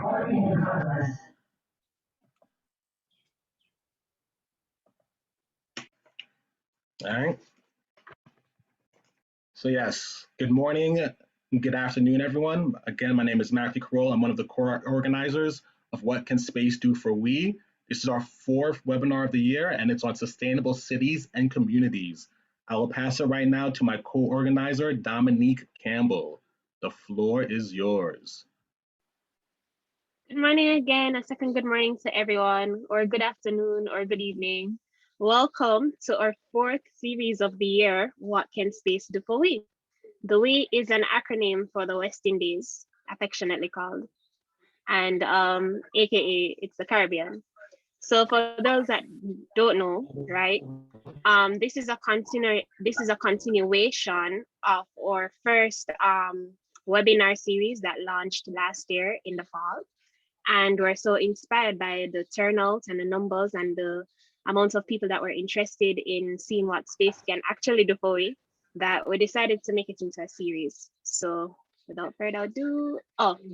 All right. So yes, good morning, good afternoon, everyone. Again, my name is Matthew Carroll. I'm one of the core organizers of What Can Space Do for We? This is our fourth webinar of the year, and it's on sustainable cities and communities. I will pass it right now to my co-organizer, Dominique Campbell. The floor is yours. Good morning again. A second good morning to everyone, or good afternoon, or good evening. Welcome to our fourth series of the year, What Can Space Do for We? The We is an acronym for the West Indies, affectionately called, and AKA it's the Caribbean. So for those that don't know, right, this is a continuation of our first webinar series that launched last year in the fall. And we're so inspired by the turnout and the numbers and the amount of people that were interested in seeing what space can actually do for we, that we decided to make it into a series. So without further ado,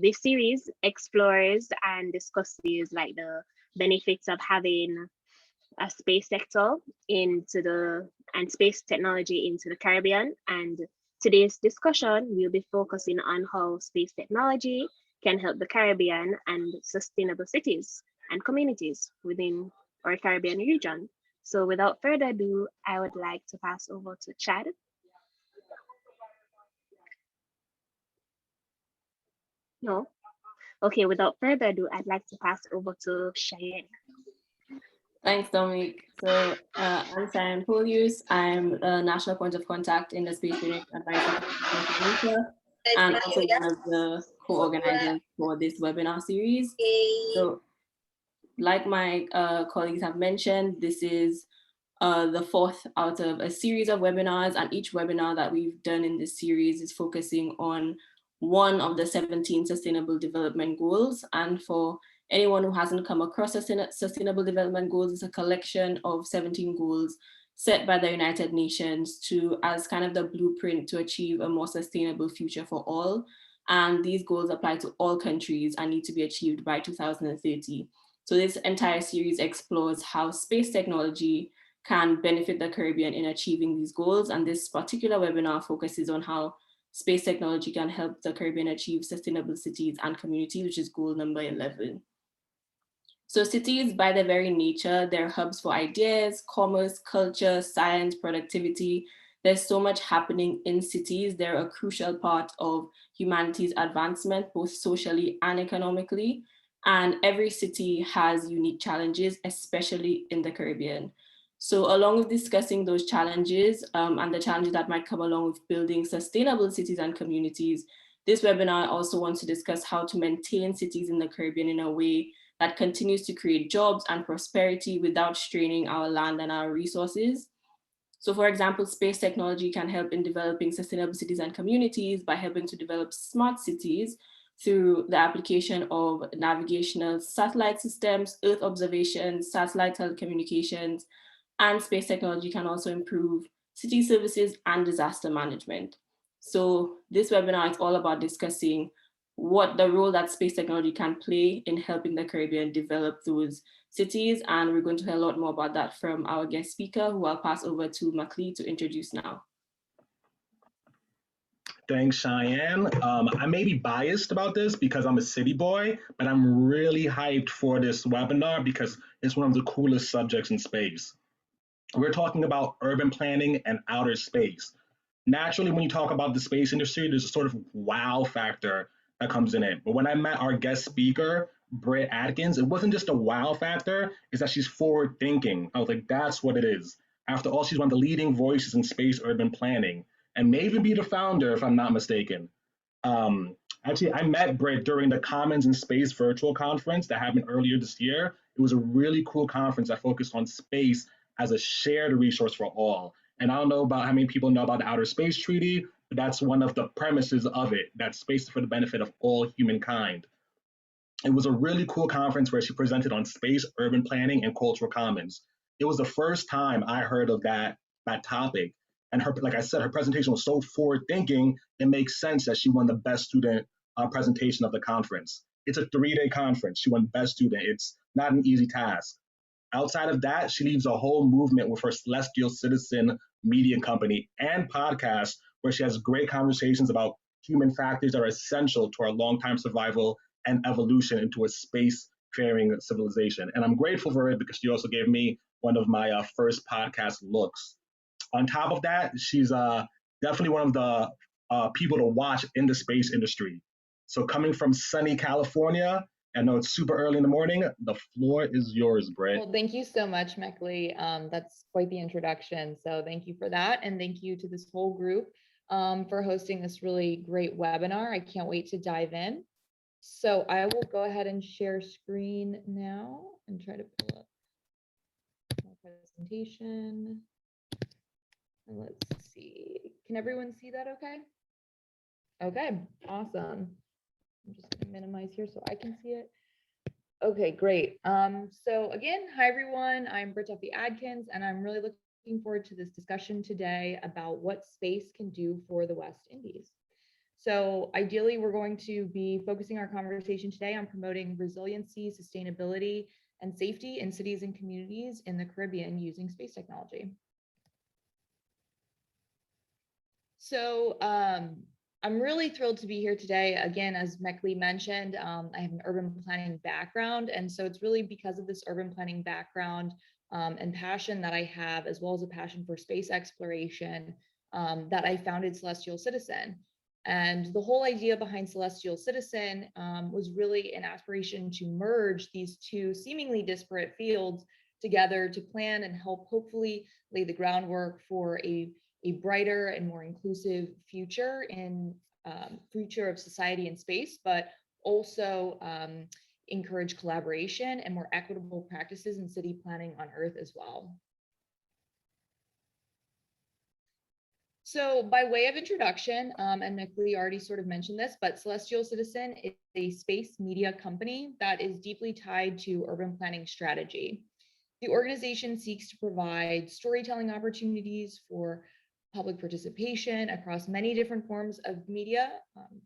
this series explores and discusses like the benefits of having a space sector into the and space technology into the Caribbean. And today's discussion will be focusing on how space technology can help the Caribbean and sustainable cities and communities within our Caribbean region. So without further ado, I would like to pass over to Chad. No? Okay, without further ado, I'd like to pass over to Cheyenne. Thanks, Dominique. So I'm Cheyenne Polius. I'm a national point of contact in the Space Unit Advisory Council, and also one of the co-organizers for this webinar series. So like my colleagues have mentioned, this is the fourth out of a series of webinars, and each webinar that we've done in this series is focusing on one of the 17 Sustainable Development Goals. And for anyone who hasn't come across Sustainable Development Goals, it's a collection of 17 goals set by the United Nations as kind of the blueprint to achieve a more sustainable future for all. And these goals apply to all countries and need to be achieved by 2030. So this entire series explores how space technology can benefit the Caribbean in achieving these goals. And this particular webinar focuses on how space technology can help the Caribbean achieve sustainable cities and communities, which is goal number 11. So cities, by their very nature, they're hubs for ideas, commerce, culture, science, productivity. There's so much happening in cities. They're a crucial part of humanity's advancement, both socially and economically. And every city has unique challenges, especially in the Caribbean. So along with discussing those challenges and the challenges that might come along with building sustainable cities and communities, this webinar also wants to discuss how to maintain cities in the Caribbean in a way that continues to create jobs and prosperity without straining our land and our resources. So for example, space technology can help in developing sustainable cities and communities by helping to develop smart cities through the application of navigational satellite systems, Earth observation, satellite telecommunications, and space technology can also improve city services and disaster management. So this webinar is all about discussing what the role that space technology can play in helping the Caribbean develop those cities. And we're going to hear a lot more about that from our guest speaker, who I'll pass over to Macleay to introduce now. Thanks, Cheyenne. I may be biased about this because I'm a city boy, but I'm really hyped for this webinar because it's one of the coolest subjects in space. We're talking about urban planning and outer space. Naturally, when you talk about the space industry, there's a sort of wow factor that comes in it. But when I met our guest speaker, Britt Atkins, it wasn't just a wow factor, it's that she's forward thinking. I was like, that's what it is. After all, she's one of the leading voices in space urban planning and may even be the founder, if I'm not mistaken. Actually, I met Britt during the Commons in Space virtual conference that happened earlier this year. It was a really cool conference that focused on space as a shared resource for all. And I don't know about how many people know about the Outer Space Treaty, but that's one of the premises of it, that space is for the benefit of all humankind. It was a really cool conference where she presented on space, urban planning, and cultural commons. It was the first time I heard of that topic. And her, like I said, her presentation was so forward thinking, it makes sense that she won the best student presentation of the conference. It's a 3-day conference. She won Best Student. It's not an easy task. Outside of that, she leads a whole movement with her Celestial Citizen media company and podcast, where she has great conversations about human factors that are essential to our long-term survival and evolution into a space-faring civilization. And I'm grateful for it because she also gave me one of my first podcast looks. On top of that, she's definitely one of the people to watch in the space industry. So coming from sunny California, I know it's super early in the morning. The floor is yours, Britt. Well, thank you so much, Meckley. That's quite the introduction. So thank you for that. And thank you to this whole group for hosting this really great webinar. I can't wait to dive in. So I will go ahead and share screen now and try to pull up my presentation. And let's see. Can everyone see that okay? Okay, awesome. I'm just going to minimize here so I can see it. Okay, great. So again, hi everyone. I'm Britt Duffy Adkins, and I'm really looking forward to this discussion today about what space can do for the West Indies. So ideally, we're going to be focusing our conversation today on promoting resiliency, sustainability, and safety in cities and communities in the Caribbean using space technology. So I'm really thrilled to be here today. Again, as Meckley mentioned, I have an urban planning background. And so it's really because of this urban planning background and passion that I have, as well as a passion for space exploration, that I founded Celestial Citizen. And the whole idea behind Celestial Citizen was really an aspiration to merge these two seemingly disparate fields together to plan and help hopefully lay the groundwork for a brighter and more inclusive future in future of society and space, but also encourage collaboration and more equitable practices in city planning on Earth as well. So by way of introduction, and Meckley already sort of mentioned this, but Celestial Citizen is a space media company that is deeply tied to urban planning strategy. The organization seeks to provide storytelling opportunities for public participation across many different forms of media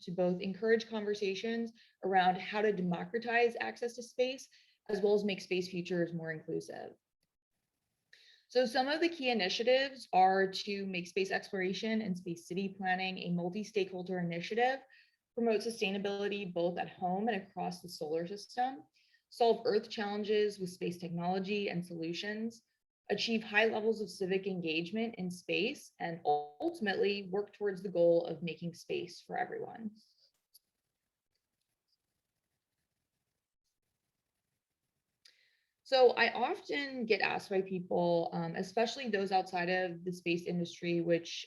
to both encourage conversations around how to democratize access to space, as well as make space futures more inclusive. So some of the key initiatives are to make space exploration and space city planning a multi-stakeholder initiative, promote sustainability both at home and across the solar system, solve Earth challenges with space technology and solutions, achieve high levels of civic engagement in space, and ultimately work towards the goal of making space for everyone. So I often get asked by people, especially those outside of the space industry, which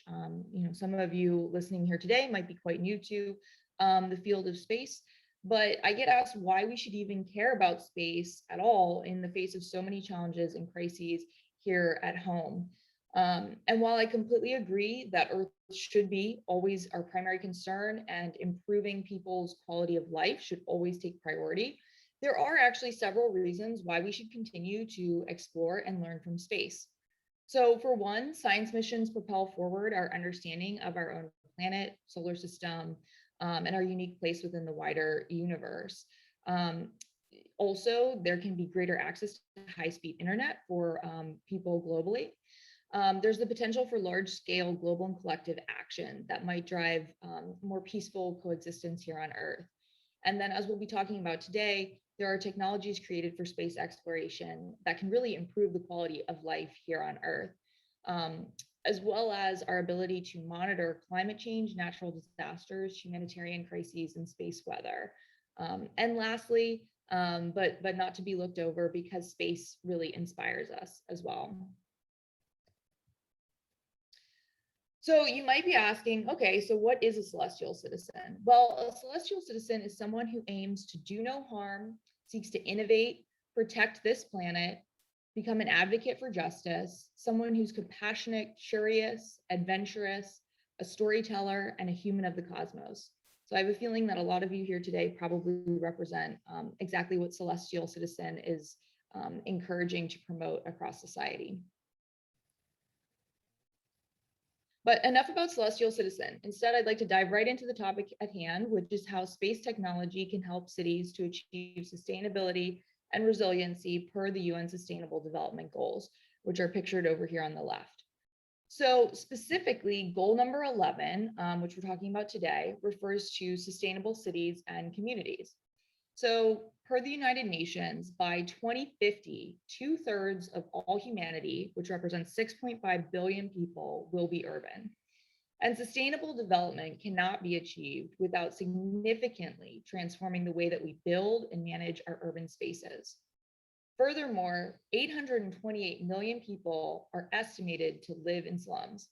some of you listening here today might be quite new to the field of space. But I get asked why we should even care about space at all in the face of so many challenges and crises here at home. And while I completely agree that Earth should be always our primary concern and improving people's quality of life should always take priority, there are actually several reasons why we should continue to explore and learn from space. So for one, science missions propel forward our understanding of our own planet, solar system, and our unique place within the wider universe. Also, there can be greater access to high-speed internet for people globally. There's the potential for large-scale global and collective action that might drive more peaceful coexistence here on Earth. And then, as we'll be talking about today, there are technologies created for space exploration that can really improve the quality of life here on Earth, as well as our ability to monitor climate change, natural disasters, humanitarian crises, and space weather. And lastly, but not to be looked over, because space really inspires us as well. So you might be asking, okay, so what is a celestial citizen? Well, a celestial citizen is someone who aims to do no harm, seeks to innovate, protect this planet, become an advocate for justice, someone who's compassionate, curious, adventurous, a storyteller, and a human of the cosmos. So I have a feeling that a lot of you here today probably represent exactly what Celestial Citizen is encouraging to promote across society. But enough about Celestial Citizen. Instead, I'd like to dive right into the topic at hand, which is how space technology can help cities to achieve sustainability and resiliency per the UN Sustainable Development Goals, which are pictured over here on the left. So specifically, goal number 11, which we're talking about today, refers to sustainable cities and communities. So per the United Nations, by 2050, 2/3 of all humanity, which represents 6.5 billion people, will be urban. And sustainable development cannot be achieved without significantly transforming the way that we build and manage our urban spaces. Furthermore, 828 million people are estimated to live in slums.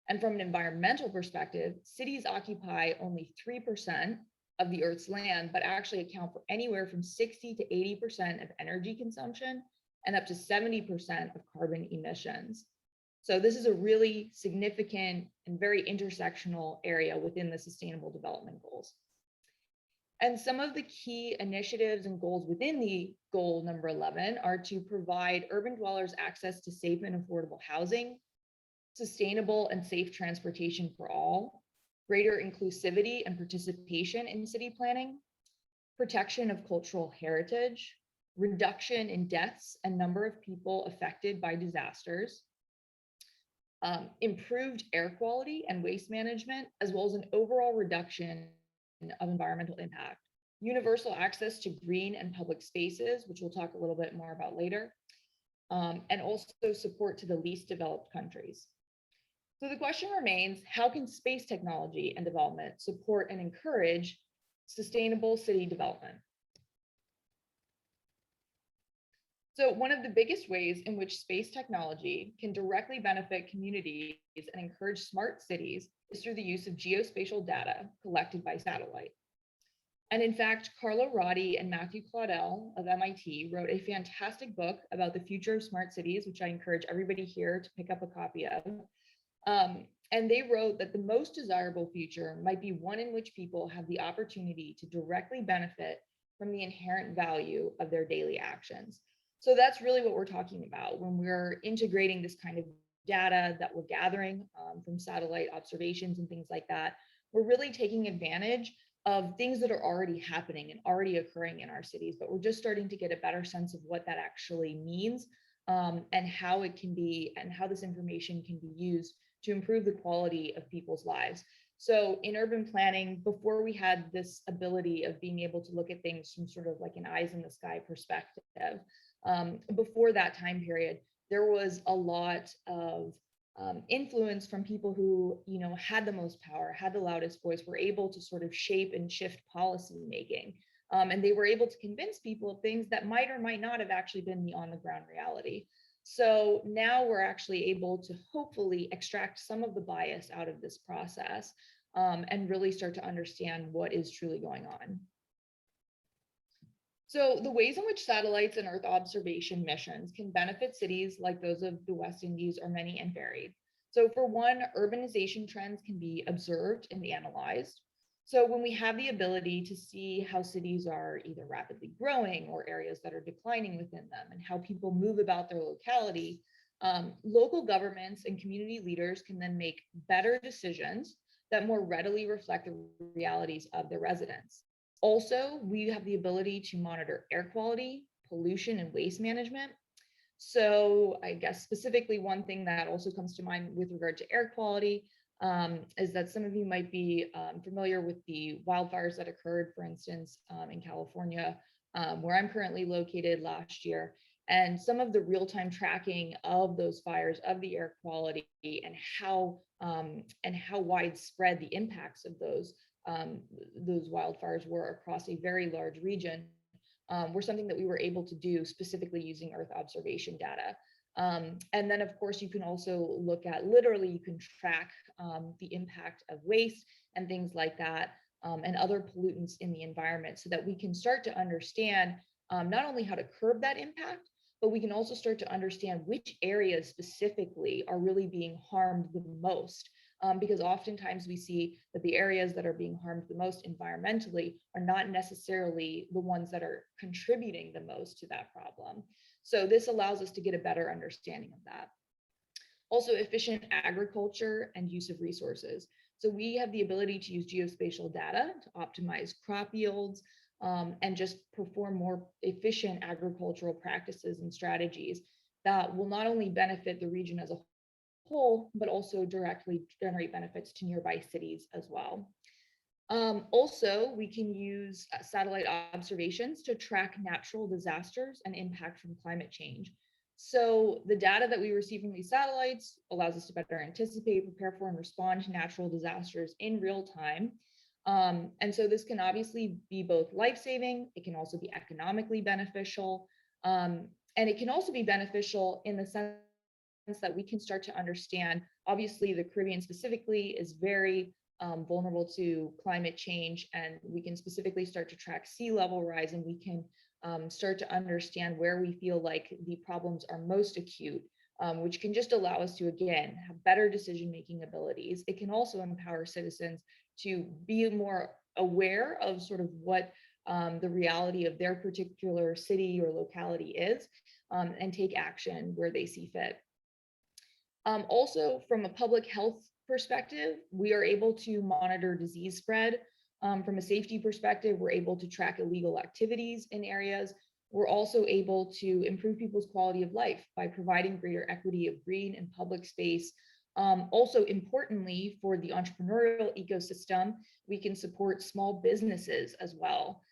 And from an environmental perspective, cities occupy only 3% of the Earth's land, but actually account for anywhere from 60 to 80% of energy consumption and up to 70% of carbon emissions. So this is a really significant and very intersectional area within the Sustainable Development Goals. And some of the key initiatives and goals within the goal number 11 are to provide urban dwellers access to safe and affordable housing, sustainable and safe transportation for all, greater inclusivity and participation in city planning, protection of cultural heritage, reduction in deaths and number of people affected by disasters, improved air quality and waste management, as well as an overall reduction of environmental impact, universal access to green and public spaces, which we'll talk a little bit more about later, and also support to the least developed countries. So the question remains, how can space technology and development support and encourage sustainable city development? So one of the biggest ways in which space technology can directly benefit communities and encourage smart cities is through the use of geospatial data collected by satellite. And in fact, Carlo Rotti and Matthew Claudel of MIT wrote a fantastic book about the future of smart cities, which I encourage everybody here to pick up a copy of. And they wrote that the most desirable future might be one in which people have the opportunity to directly benefit from the inherent value of their daily actions. So that's really what we're talking about when we're integrating this kind of data that we're gathering from satellite observations and things like that. We're really taking advantage of things that are already happening and already occurring in our cities, but we're just starting to get a better sense of what that actually means and how it can be and how this information can be used to improve the quality of people's lives. So in urban planning, before we had this ability of being able to look at things from sort of like an eyes in the sky perspective, before that time period, there was a lot of influence from people who, you know, had the most power, had the loudest voice, were able to sort of shape and shift policy making. And they were able to convince people of things that might or might not have actually been the on the ground reality. So now we're actually able to hopefully extract some of the bias out of this process and really start to understand what is truly going on. So the ways in which satellites and Earth observation missions can benefit cities like those of the West Indies are many and varied. So for one, urbanization trends can be observed and analyzed. So when we have the ability to see how cities are either rapidly growing or areas that are declining within them and how people move about their locality, local governments and community leaders can then make better decisions that more readily reflect the realities of their residents. Also, we have the ability to monitor air quality, pollution, and waste management. So I guess specifically one thing that also comes to mind with regard to air quality is that some of you might be familiar with the wildfires that occurred, for instance, in California, where I'm currently located last year. And some of the real-time tracking of those fires, of the air quality, and how widespread the impacts of those wildfires were across a very large region, were something that we were able to do specifically using Earth observation data. And then, of course, you can also look at, literally, you can track the impact of waste and things like that, and other pollutants in the environment so that we can start to understand not only how to curb that impact, but we can also start to understand which areas specifically are really being harmed the most. Because oftentimes we see that the areas that are being harmed the most environmentally are not necessarily the ones that are contributing the most to that problem. So this allows us to get a better understanding of that. Also efficient agriculture and use of resources. So we have the ability to use geospatial data to optimize crop yields, and just perform more efficient agricultural practices and strategies that will not only benefit the region as a whole, but also directly generate benefits to nearby cities as well. Also, we can use satellite observations to track natural disasters and impact from climate change. So the data that we receive from these satellites allows us to better anticipate, prepare for, and respond to natural disasters in real time. And so this can obviously be both life-saving, it can also be economically beneficial, and it can also be beneficial in the sense that we can start to understand, obviously the Caribbean specifically is very vulnerable to climate change, and we can specifically start to track sea level rise, and we can start to understand where we feel like the problems are most acute, which can just allow us to, again, have better decision-making abilities. It can also empower citizens to be more aware of sort of what the reality of their particular city or locality is, and take action where they see fit. Also, from a public health perspective, we are able to monitor disease spread. From a safety perspective, we're able to track illegal activities in areas. We're also able to improve people's quality of life by providing greater equity of green and public space. Also, importantly, for the entrepreneurial ecosystem, we can support small businesses as well.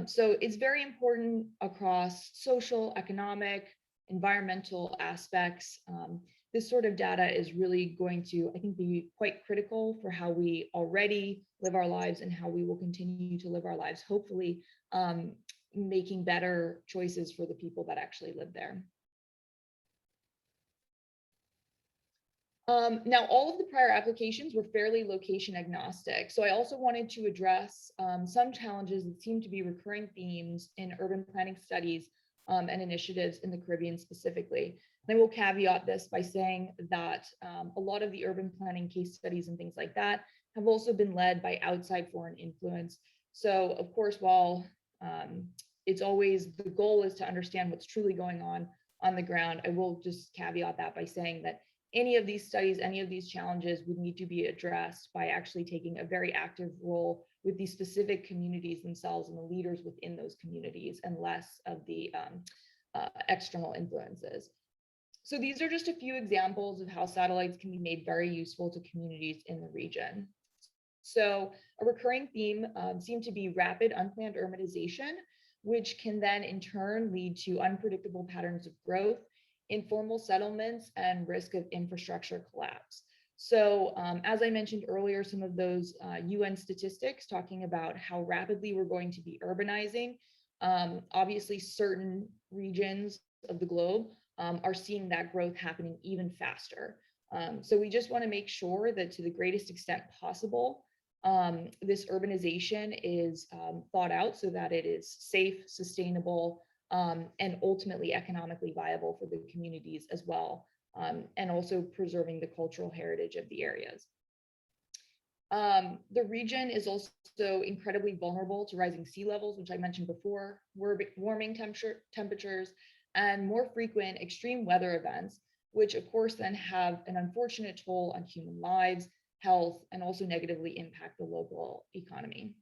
So it's very important across social, economic, environmental aspects. This sort of data is really going to, I think, be quite critical for how we already live our lives and how we will continue to live our lives, hopefully making better choices for the people that actually live there. Now, all of the prior applications were fairly location agnostic. So I also wanted to address some challenges that seem to be recurring themes in urban planning studies and initiatives in the Caribbean specifically. And I will caveat this by saying that a lot of the urban planning case studies and things like that have also been led by outside foreign influence. So of course, while it's always the goal is to understand what's truly going on the ground, I will just caveat that by saying that any of these studies, any of these challenges would need to be addressed by actually taking a very active role with the specific communities themselves and the leaders within those communities, and less of the external influences. So these are just a few examples of how satellites can be made very useful to communities in the region. So a recurring theme seemed to be rapid unplanned urbanization, which can then in turn lead to unpredictable patterns of growth, informal settlements, and risk of infrastructure collapse. So as I mentioned earlier, some of those UN statistics talking about how rapidly we're going to be urbanizing, obviously certain regions of the globe are seeing that growth happening even faster. So we just want to make sure that to the greatest extent possible, this urbanization is thought out so that it is safe, sustainable, and ultimately economically viable for the communities as well, and also preserving the cultural heritage of the areas. The region is also incredibly vulnerable to rising sea levels, which I mentioned before, warming temperatures, and more frequent extreme weather events, which of course then have an unfortunate toll on human lives, health, and also negatively impact the local economy.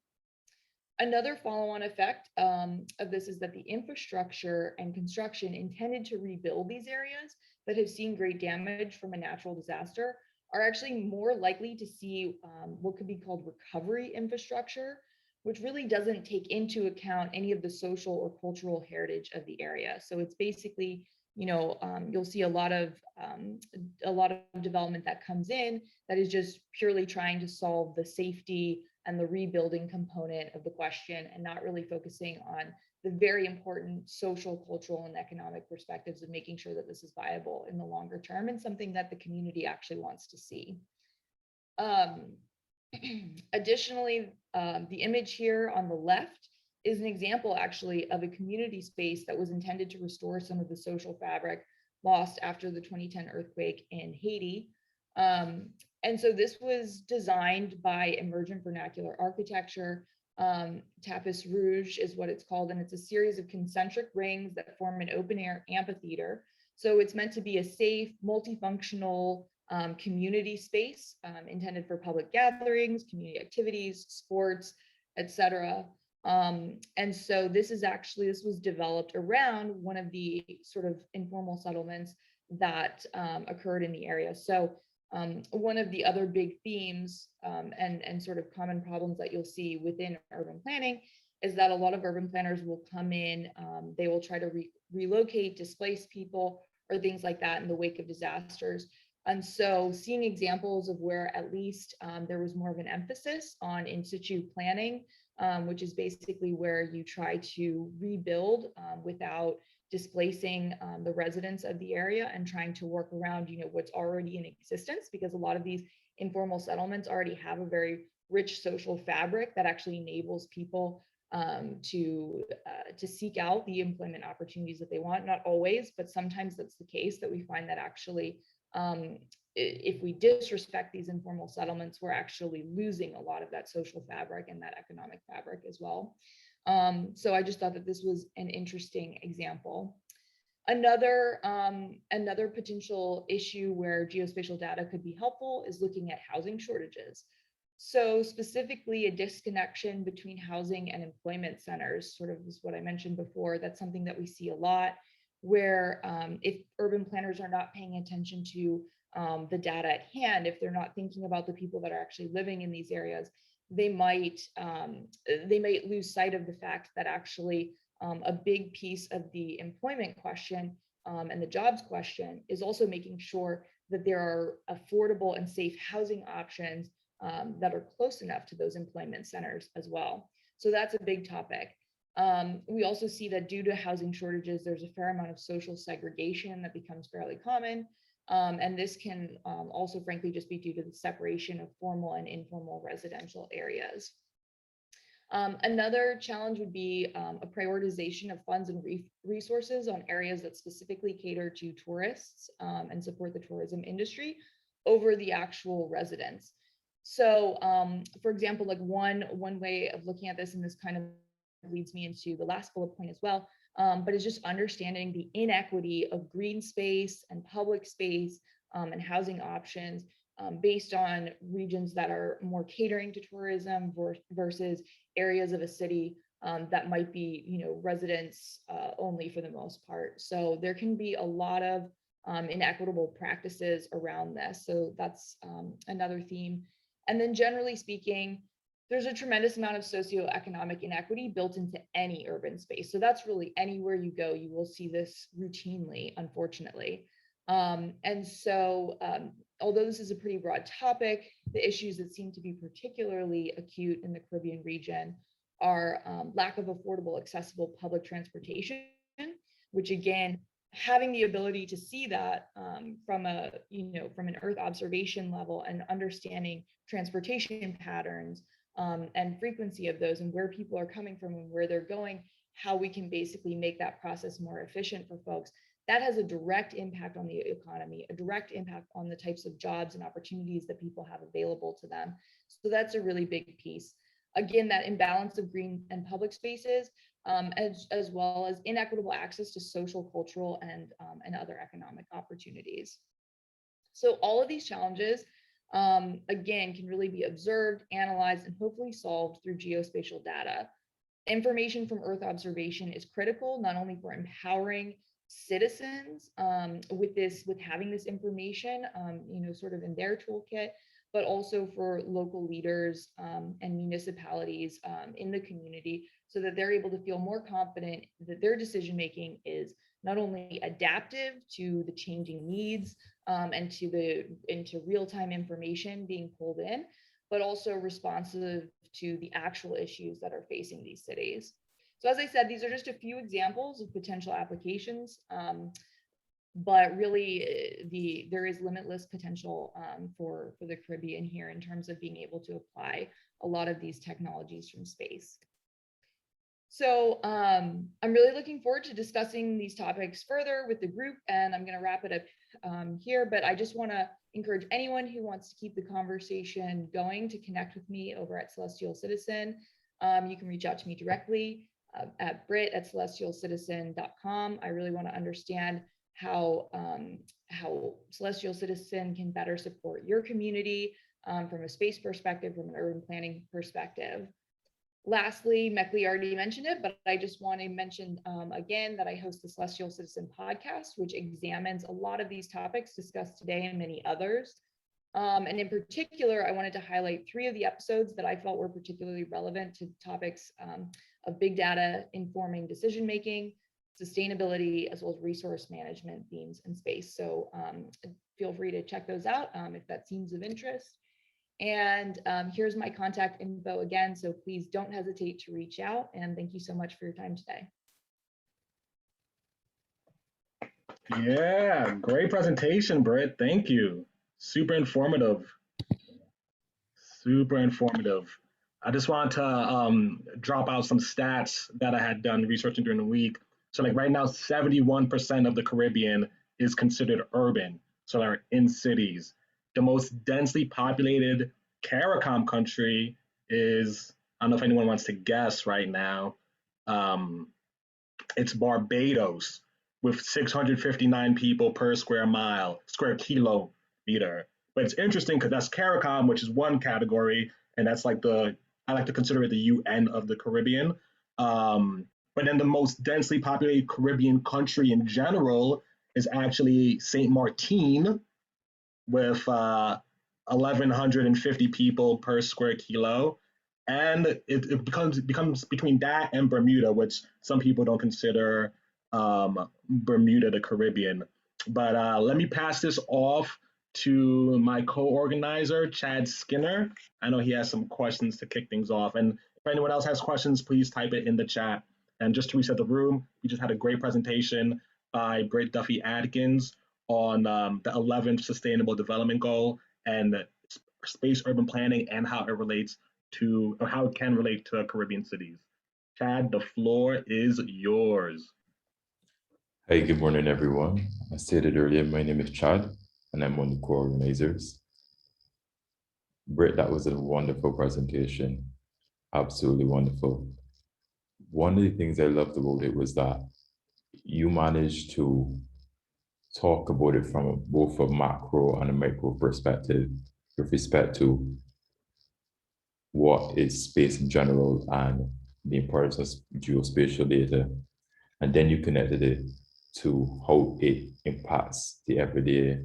Another follow-on effect of this is that the infrastructure and construction intended to rebuild these areas that have seen great damage from a natural disaster are actually more likely to see what could be called recovery infrastructure, which really doesn't take into account any of the social or cultural heritage of the area. So it's basically, you know, you'll see a lot of development that comes in that is just purely trying to solve the safety and the rebuilding component of the question, and not really focusing on the very important social, cultural, and economic perspectives of making sure that this is viable in the longer term and something that the community actually wants to see. Additionally, the image here on the left is an example actually of a community space that was intended to restore some of the social fabric lost after the 2010 earthquake in Haiti. And so this was designed by Emergent Vernacular Architecture. Tapis Rouge is what it's called, and it's a series of concentric rings that form an open air amphitheater So it's meant to be a safe, multifunctional community space intended for public gatherings, community activities, sports, etc. And so this was developed around one of the sort of informal settlements that occurred in the area. So one of the other big themes and sort of common problems that you'll see within urban planning is that a lot of urban planners will come in, they will try to relocate, displace people, or things like that in the wake of disasters. And so seeing examples of where at least there was more of an emphasis on in situ planning, which is basically where you try to rebuild without displacing the residents of the area and trying to work around, what's already in existence, because a lot of these informal settlements already have a very rich social fabric that actually enables people to seek out the employment opportunities that they want. Not always, but sometimes that's the case, that we find that actually if we disrespect these informal settlements, we're actually losing a lot of that social fabric and that economic fabric as well. So I just thought that this was an interesting example. Another potential issue where geospatial data could be helpful is looking at housing shortages. So specifically a disconnection between housing and employment centers, sort of is what I mentioned before. That's something that we see a lot, where if urban planners are not paying attention to the data at hand, if they're not thinking about the people that are actually living in these areas, they might lose sight of the fact that actually a big piece of the employment question and the jobs question is also making sure that there are affordable and safe housing options that are close enough to those employment centers as well. So that's a big topic. We also see that due to housing shortages, there's a fair amount of social segregation that becomes fairly common. And this can also, frankly, just be due to the separation of formal and informal residential areas. Another challenge would be a prioritization of funds and resources on areas that specifically cater to tourists and support the tourism industry over the actual residents. So, for example, like one way of looking at this, and this kind of leads me into the last bullet point as well, but it's just understanding the inequity of green space and public space and housing options based on regions that are more catering to tourism versus areas of a city that might be, residents only for the most part. So there can be a lot of inequitable practices around this. So that's another theme. And then generally speaking, there's a tremendous amount of socioeconomic inequity built into any urban space. So that's really anywhere you go, you will see this routinely, unfortunately. And so although this is a pretty broad topic, the issues that seem to be particularly acute in the Caribbean region are lack of affordable, accessible public transportation, which again, having the ability to see that from an Earth observation level and understanding transportation patterns and frequency of those and where people are coming from and where they're going, how we can basically make that process more efficient for folks. That has a direct impact on the economy, a direct impact on the types of jobs and opportunities that people have available to them. So that's a really big piece. Again, that imbalance of green and public spaces, as well as inequitable access to social, cultural, and other economic opportunities. So all of these challenges, again, can really be observed, analyzed, and hopefully solved through geospatial data. Information from Earth observation is critical, not only for empowering citizens with having this information, sort of in their toolkit, but also for local leaders and municipalities in the community, so that they're able to feel more confident that their decision making is not only adaptive to the changing needs and into real-time information being pulled in, but also responsive to the actual issues that are facing these cities. So as I said, these are just a few examples of potential applications, but really there is limitless potential for the Caribbean here in terms of being able to apply a lot of these technologies from space. So I'm really looking forward to discussing these topics further with the group, and I'm going to wrap it up here, but I just want to encourage anyone who wants to keep the conversation going to connect with me over at Celestial Citizen. You can reach out to me directly at brit@celestialcitizen.com. I really want to understand how Celestial Citizen can better support your community from a space perspective, from an urban planning perspective. Lastly, Meckley already mentioned it, but I just want to mention again that I host the Celestial Citizen podcast, which examines a lot of these topics discussed today and many others. And in particular, I wanted to highlight 3 of the episodes that I felt were particularly relevant to topics of big data informing decision-making, sustainability, as well as resource management themes in space. So feel free to check those out if that seems of interest. And here's my contact info again, so please don't hesitate to reach out. And thank you so much for your time today. Yeah, great presentation, Britt. Thank you. Super informative. Super informative. I just want to drop out some stats that I had done researching during the week. So like right now, 71% of the Caribbean is considered urban. So they're in cities. The most densely populated CARICOM country is, I don't know if anyone wants to guess right now. It's Barbados with 659 people per square kilometer. But it's interesting because that's CARICOM, which is one category, and that's like I like to consider it the UN of the Caribbean. But then the most densely populated Caribbean country in general is actually Saint Martin with 1,150 people per square kilo. And it becomes between that and Bermuda, which some people don't consider Bermuda the Caribbean. But let me pass this off to my co-organizer, Chad Skinner. I know he has some questions to kick things off. And if anyone else has questions, please type it in the chat. And just to reset the room, we just had a great presentation by Britt Duffy Adkins on the 11th Sustainable Development Goal and space urban planning and how it relates to, or how it can relate to Caribbean cities. Chad, the floor is yours. Hey, good morning, everyone. I stated earlier, my name is Chad, and I'm one of the co-organizers. Britt, that was a wonderful presentation. Absolutely wonderful. One of the things I loved about it was that you managed to talk about it from both a macro and a micro perspective with respect to what is space in general and the importance of geospatial data. And then you connected it to how it impacts the everyday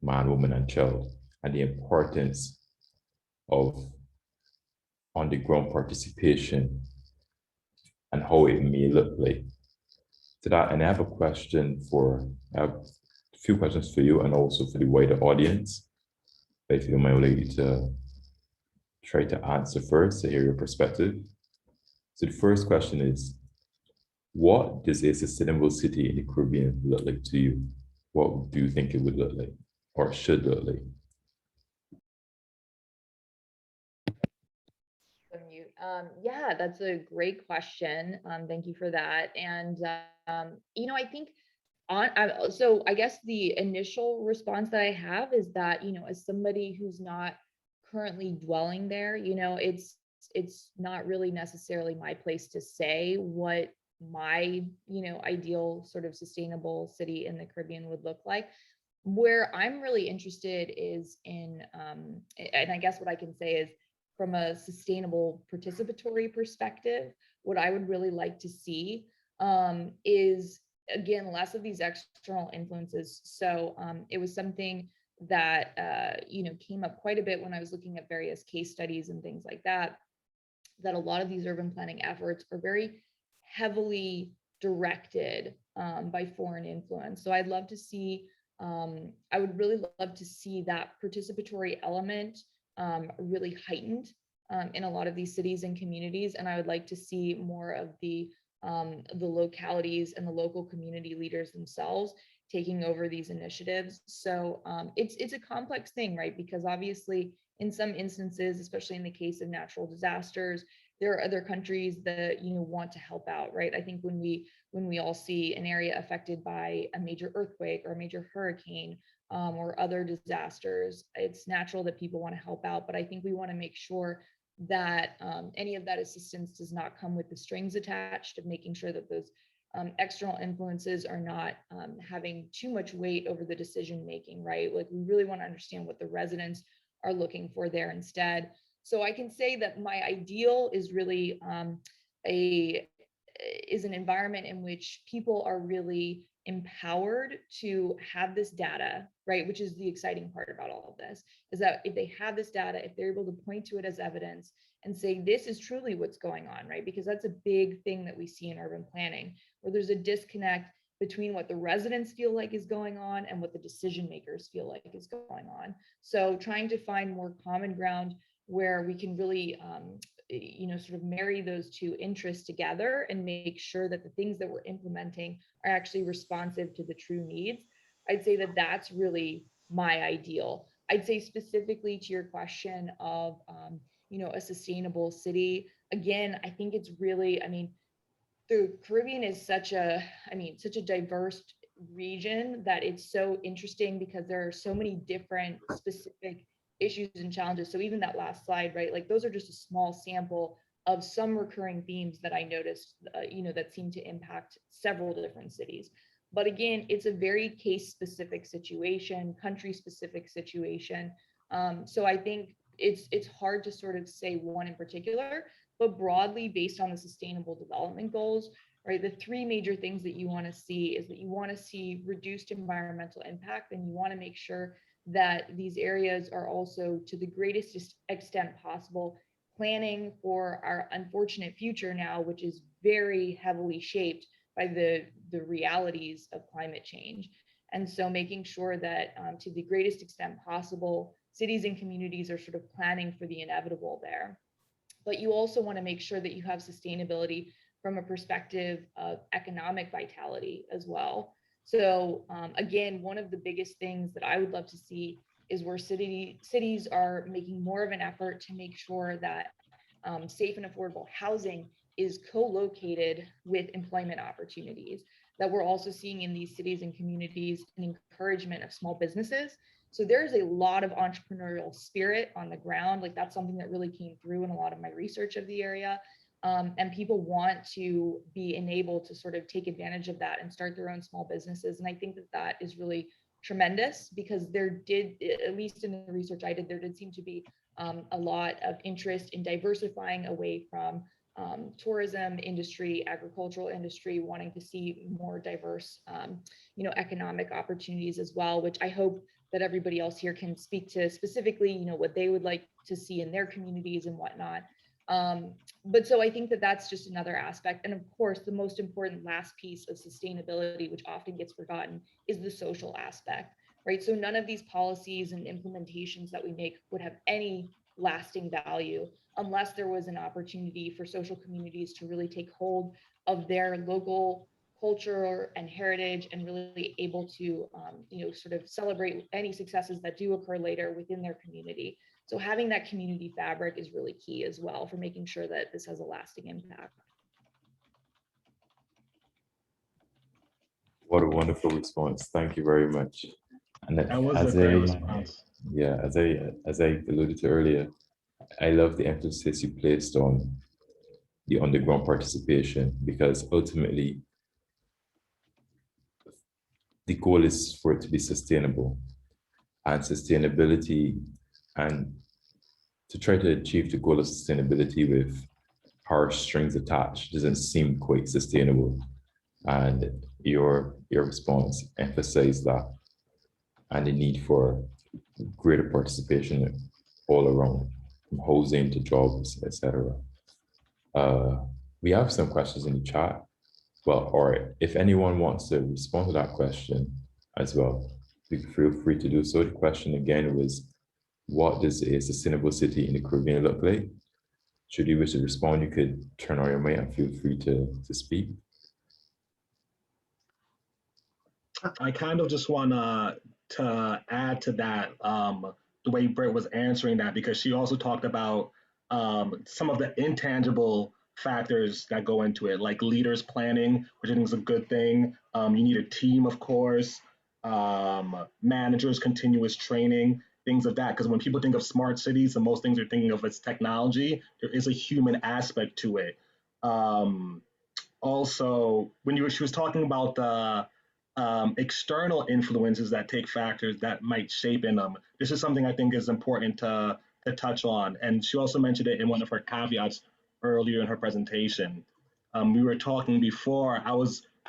man, woman, and child, and the importance of on-the-ground participation and how it may look like. To that, and I have a few questions for you and also for the wider audience. If you might like to try to answer first to hear your perspective. So the first question is, what does a sustainable city in the Caribbean look like to you? What do you think it would look like or should look like? Yeah, that's a great question. Thank you for that. And I think so I guess the initial response that I have is that, as somebody who's not currently dwelling there, it's not really necessarily my place to say what my, ideal sort of sustainable city in the Caribbean would look like. Where I'm really interested is in, and I guess what I can say is from a sustainable participatory perspective, what I would really like to see is, again, less of these external influences. So it was something that, came up quite a bit when I was looking at various case studies and things like that, that a lot of these urban planning efforts are very heavily directed by foreign influence. So I'd love to see, I would really love to see that participatory element really heightened in a lot of these cities and communities. And I would like to see more of the localities and the local community leaders themselves taking over these initiatives. So it's a complex thing, right? Because obviously in some instances, especially in the case of natural disasters, there are other countries that want to help out, right? I think when we all see an area affected by a major earthquake or a major hurricane or other disasters, it's natural that people want to help out. But I think we want to make sure that any of that assistance does not come with the strings attached of making sure that those external influences are not having too much weight over the decision making, right? Like we really want to understand what the residents are looking for there instead. So I can say that my ideal is really is an environment in which people are really empowered to have this data, right? Which is the exciting part about all of this, is that if they have this data, if they're able to point to it as evidence and say, this is truly what's going on, right? Because that's a big thing that we see in urban planning, where there's a disconnect between what the residents feel like is going on and what the decision makers feel like is going on. So trying to find more common ground where we can really sort of marry those two interests together and make sure that the things that we're implementing are actually responsive to the true needs. I'd say that that's really my ideal. I'd say specifically to your question of a sustainable city, again, I think it's really, the Caribbean is such a diverse region that it's so interesting because there are so many different specific issues and challenges. So even that last slide, right? Like those are just a small sample of some recurring themes that I noticed, that seem to impact several different cities. But again, it's a very case specific situation, country specific situation. So I think it's hard to sort of say one in particular, but broadly based on the sustainable development goals, right? The three major things that you want to see is that you want to see reduced environmental impact, and you want to make sure that these areas are also, to the greatest extent possible, planning for our unfortunate future now, which is very heavily shaped by the realities of climate change. And so making sure that to the greatest extent possible, cities and communities are sort of planning for the inevitable there. But you also want to make sure that you have sustainability from a perspective of economic vitality as well. So again, one of the biggest things that I would love to see is where cities are making more of an effort to make sure that safe and affordable housing is co-located with employment opportunities, that we're also seeing in these cities and communities an encouragement of small businesses. So there's a lot of entrepreneurial spirit on the ground. Like that's something that really came through in a lot of my research of the area. And people want to be enabled to sort of take advantage of that and start their own small businesses. And I think that that is really tremendous, because there did, at least in the research I did, there did seem to be a lot of interest in diversifying away from tourism industry, agricultural industry, wanting to see more diverse, economic opportunities as well, which I hope that everybody else here can speak to specifically, what they would like to see in their communities and whatnot. But so I think that that's just another aspect. And of course, the most important last piece of sustainability, which often gets forgotten, is the social aspect, right? So none of these policies and implementations that we make would have any lasting value unless there was an opportunity for social communities to really take hold of their local culture and heritage and really able to, sort of celebrate any successes that do occur later within their community. So having that community fabric is really key as well for making sure that this has a lasting impact. What a wonderful response. Thank you very much. And That was a great response. Yeah, as I alluded to earlier, I love the emphasis you placed on the underground participation, because ultimately the goal is for it to be sustainable, and sustainability, and to try to achieve the goal of sustainability with harsh strings attached doesn't seem quite sustainable. And your response emphasized that, and the need for greater participation all around, from housing to jobs, etc. We have some questions in the chat. Well, or if anyone wants to respond to that question as well, feel free to do so. The question again was, what does a sustainable city in the Caribbean look like? Should you wish to respond, you could turn on your mic and feel free to speak. I kind of just want to add to that, the way Britt was answering that, because she also talked about some of the intangible factors that go into it, like leaders planning, which I think is a good thing. You need a team, of course, managers, continuous training, things of that. Because when people think of smart cities, the most things they're thinking of is technology. There is a human aspect to it. also when she was talking about the external influences that take factors that might shape in them. This is something I think is important to touch on. And she also mentioned it in one of her caveats earlier in her presentation. We were talking before,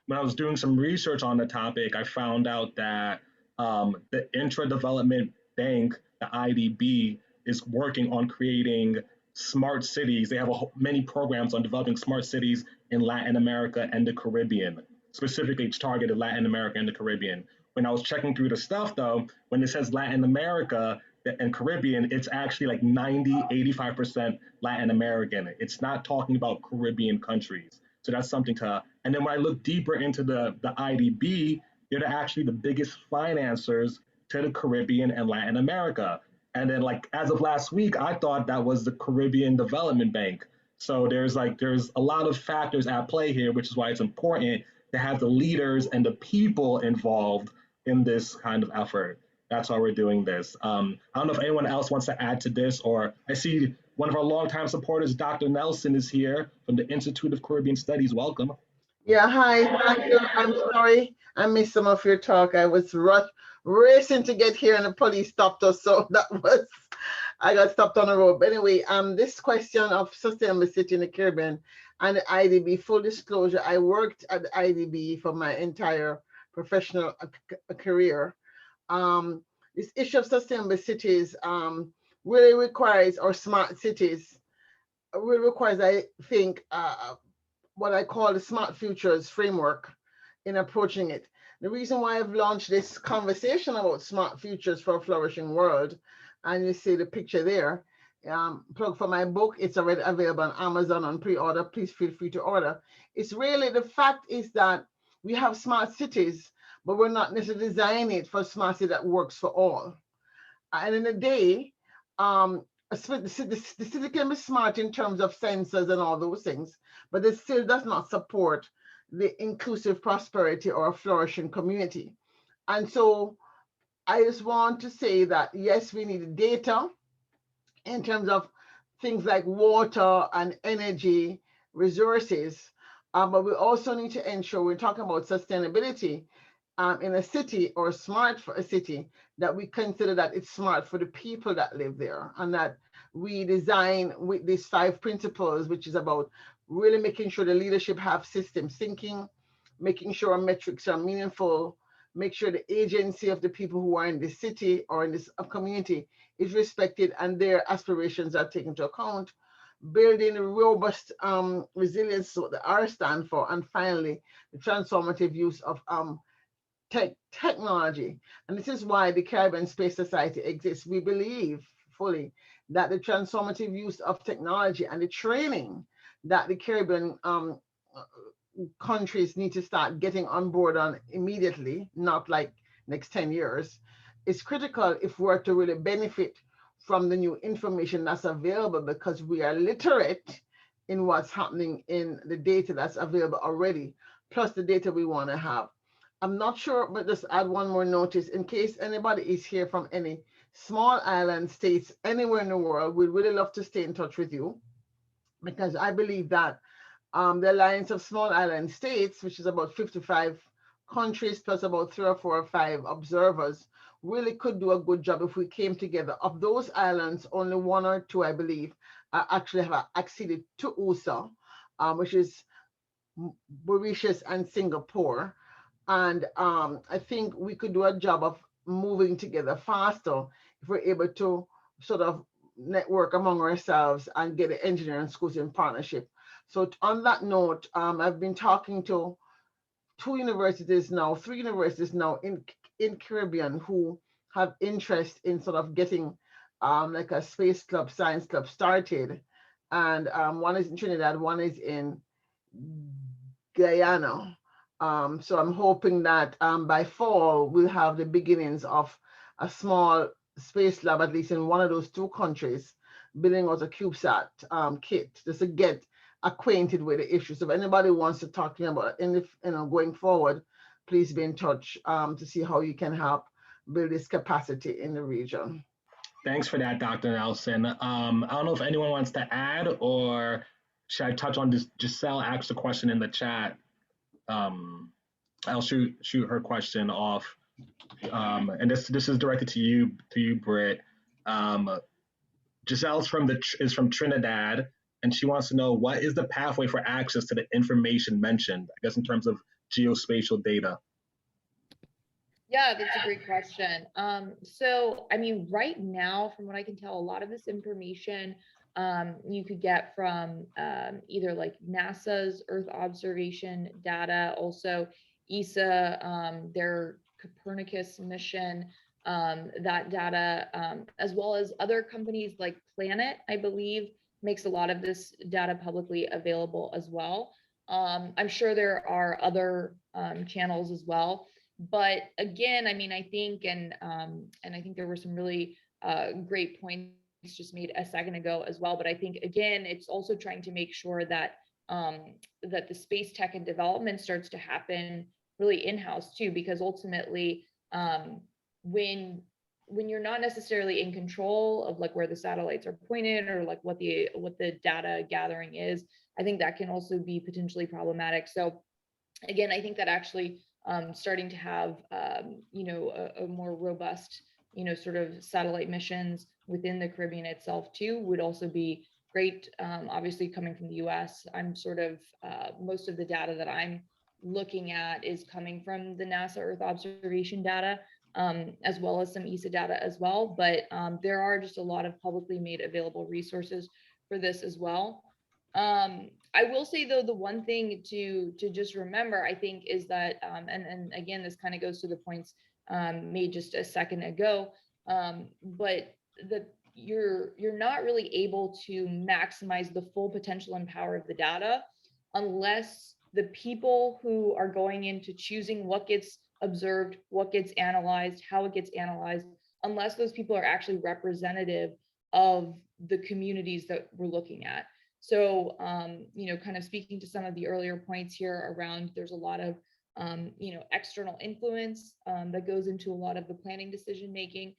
when I was doing some research on the topic, I found out that the Intra Development Bank, the IDB, is working on creating smart cities. They have many programs on developing smart cities in Latin America and the Caribbean. Specifically, it's targeted Latin America and the Caribbean. When I was checking through the stuff, though, when it says Latin America and Caribbean, it's actually like 85% Latin American. It's not talking about Caribbean countries. So that's something to, and then when I look deeper into the IDB, they're actually the biggest financiers to the Caribbean and Latin America. And then like as of last week, I thought that was the Caribbean Development Bank. So there's a lot of factors at play here, which is why it's important to have the leaders and the people involved in this kind of effort. That's why we're doing this. I don't know if anyone else wants to add to this, or I see one of our longtime supporters, Dr. Nelson, is here from the Institute of Caribbean Studies. Welcome. Yeah, hi, thank you. I'm sorry I missed some of your talk. I was racing to get here and the police stopped us. So I got stopped on the road. But anyway, this question of sustainable city in the Caribbean and the IDB, full disclosure, I worked at the IDB for my entire professional career. This issue of sustainable cities really requires, or smart cities, really requires, I think, what I call the Smart Futures framework in approaching it. The reason why I've launched this conversation about smart futures for a flourishing world, and you see the picture there, plug for my book, it's already available on Amazon on pre-order, please feel free to order. It's really, the fact is that we have smart cities, but we're not necessarily designing it for a smart city that works for all. And in the day, the city can be smart in terms of sensors and all those things, but it still does not support the inclusive prosperity or a flourishing community. And so I just want to say that, yes, we need data in terms of things like water and energy resources, but we also need to ensure, we're talking about sustainability in a city, or smart for a city, that we consider that it's smart for the people that live there, and that we design with these 5 principles, which is about really making sure the leadership have systems thinking, making sure metrics are meaningful, make sure the agency of the people who are in this city or in this community is respected and their aspirations are taken into account, building a robust resilience, what the R stand for, and finally, the transformative use of technology. And this is why the Caribbean Space Society exists. We believe fully that the transformative use of technology and the training that the Caribbean countries need to start getting on board on immediately, not like next 10 years, is critical if we're to really benefit from the new information that's available, because we are literate in what's happening in the data that's available already, plus the data we want to have. I'm not sure, but just add one more notice in case anybody is here from any small island states anywhere in the world. We'd really love to stay in touch with you, because I believe that the Alliance of Small Island States, which is about 55 countries plus about 3 or 4 or 5 observers, really could do a good job if we came together. Of those islands, only 1 or 2, I believe, actually have acceded to USA, which is Mauritius and Singapore. And I think we could do a job of moving together faster if we're able to sort of network among ourselves and get the engineering schools in partnership. So on that note, I've been talking to 3 universities now in Caribbean who have interest in sort of getting like a space club, science club started. And one is in Trinidad, one is in Guyana. So I'm hoping that by fall, we'll have the beginnings of a small space lab, at least in one of those 2 countries, building out a CubeSat kit, just to get acquainted with the issue. So if anybody wants to talk to me about it, going forward, please be in touch to see how you can help build this capacity in the region. Thanks for that, Dr. Nelson. I don't know if anyone wants to add or should I touch on this? Giselle asked a question in the chat. I'll shoot her question off. And this is directed to you, Britt. Giselle's is from Trinidad, and she wants to know, what is the pathway for access to the information mentioned, I guess in terms of geospatial data? Yeah, that's a great question. So, I mean, right now, from what I can tell, a lot of this information you could get from either like NASA's Earth observation data, also ESA, their Copernicus mission, that data, as well as other companies like Planet, I believe, makes a lot of this data publicly available as well. I'm sure there are other channels as well. But again, I mean, I think, and I think there were some really great points just made a second ago as well. But I think, again, it's also trying to make sure that that the space tech and development starts to happen really in-house too, because ultimately, when you're not necessarily in control of like where the satellites are pointed or like what the data gathering is, I think that can also be potentially problematic. So again, I think that actually starting to have you know, a more robust, you know, sort of satellite missions within the Caribbean itself too would also be great. Obviously coming from the US, I'm sort of most of the data that I'm looking at is coming from the NASA Earth observation data, as well as some ESA data as well. But there are just a lot of publicly made available resources for this as well. I will say though, the one thing to just remember, I think, is that, and again, this kind of goes to the points made just a second ago, but you're not really able to maximize the full potential and power of the data unless the people who are going into choosing what gets observed, what gets analyzed, how it gets analyzed, unless those people are actually representative of the communities that we're looking at. So, you know, kind of speaking to some of the earlier points here around, there's a lot of, you know, external influence that goes into a lot of the planning decision making.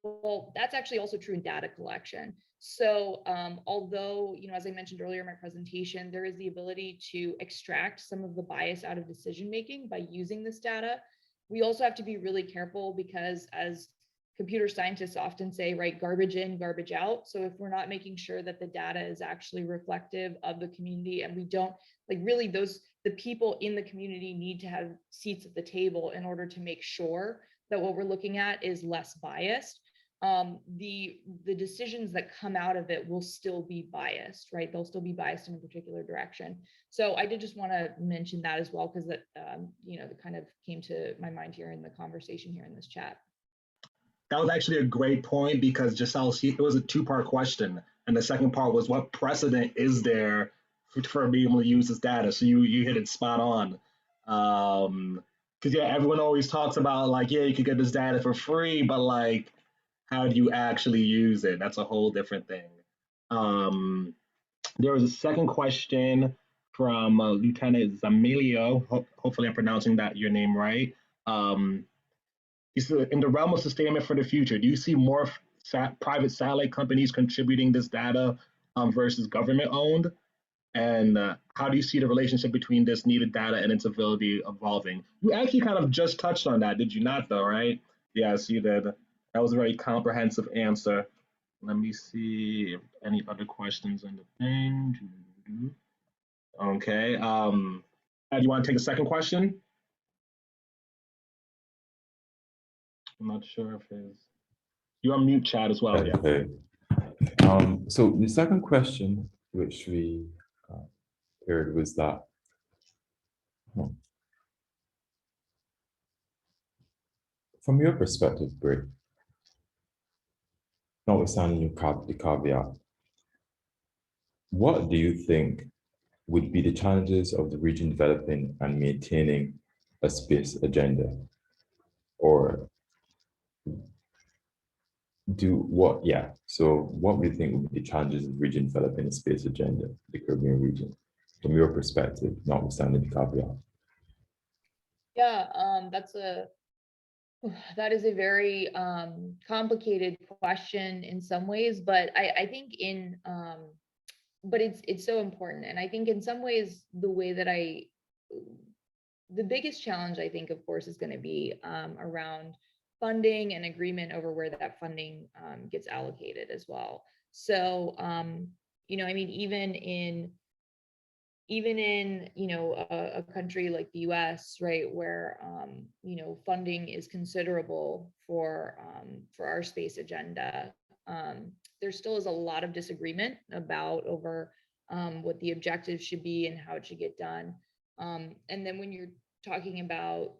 Well, that's actually also true in data collection. So, although, you know, as I mentioned earlier in my presentation, there is the ability to extract some of the bias out of decision making by using this data, we also have to be really careful because, as computer scientists often say, right, garbage in, garbage out. So if we're not making sure that the data is actually reflective of the community, and we don't, like, really the people in the community need to have seats at the table in order to make sure that what we're looking at is less biased. The decisions that come out of it will still be biased, right? They'll still be biased in a particular direction. So I did just want to mention that as well, because that, you know, that kind of came to my mind here in the conversation here in this chat. That was actually a great point, because Giselle, it was a two-part question. And the second part was, what precedent is there for being able to use this data? So you hit it spot on. Because yeah, everyone always talks about like, yeah, you could get this data for free, but like, how do you actually use it? That's a whole different thing. There was a second question from Lieutenant Zamilio. Hopefully I'm pronouncing your name right. He said, in the realm of sustainment for the future, do you see more private satellite companies contributing this data versus government owned? And how do you see the relationship between this needed data and its ability evolving? You actually kind of just touched on that, did you not, though, right? Yes, you did. That was a very comprehensive answer. Let me see if any other questions in the thing. Okay. Do you want to take a second question? I'm not sure if you're on mute, Chad, as well. Okay. So the second question, which we heard, was that from your perspective, Britt, notwithstanding the caveat, what do you think would be the challenges of the region developing and maintaining a space agenda? Or so what do you think would be the challenges of the region developing a space agenda, the Caribbean region, from your perspective, notwithstanding the caveat? Yeah, that is a very complicated question in some ways, but I think in but it's so important. And I think in some ways, the biggest challenge, I think, of course, is going to be around funding and agreement over where that funding gets allocated as well. So, you know, I mean, even in you know, a country like the US, right, where you know, funding is considerable for our space agenda, there still is a lot of disagreement about over what the objectives should be and how it should get done. And then when you're talking about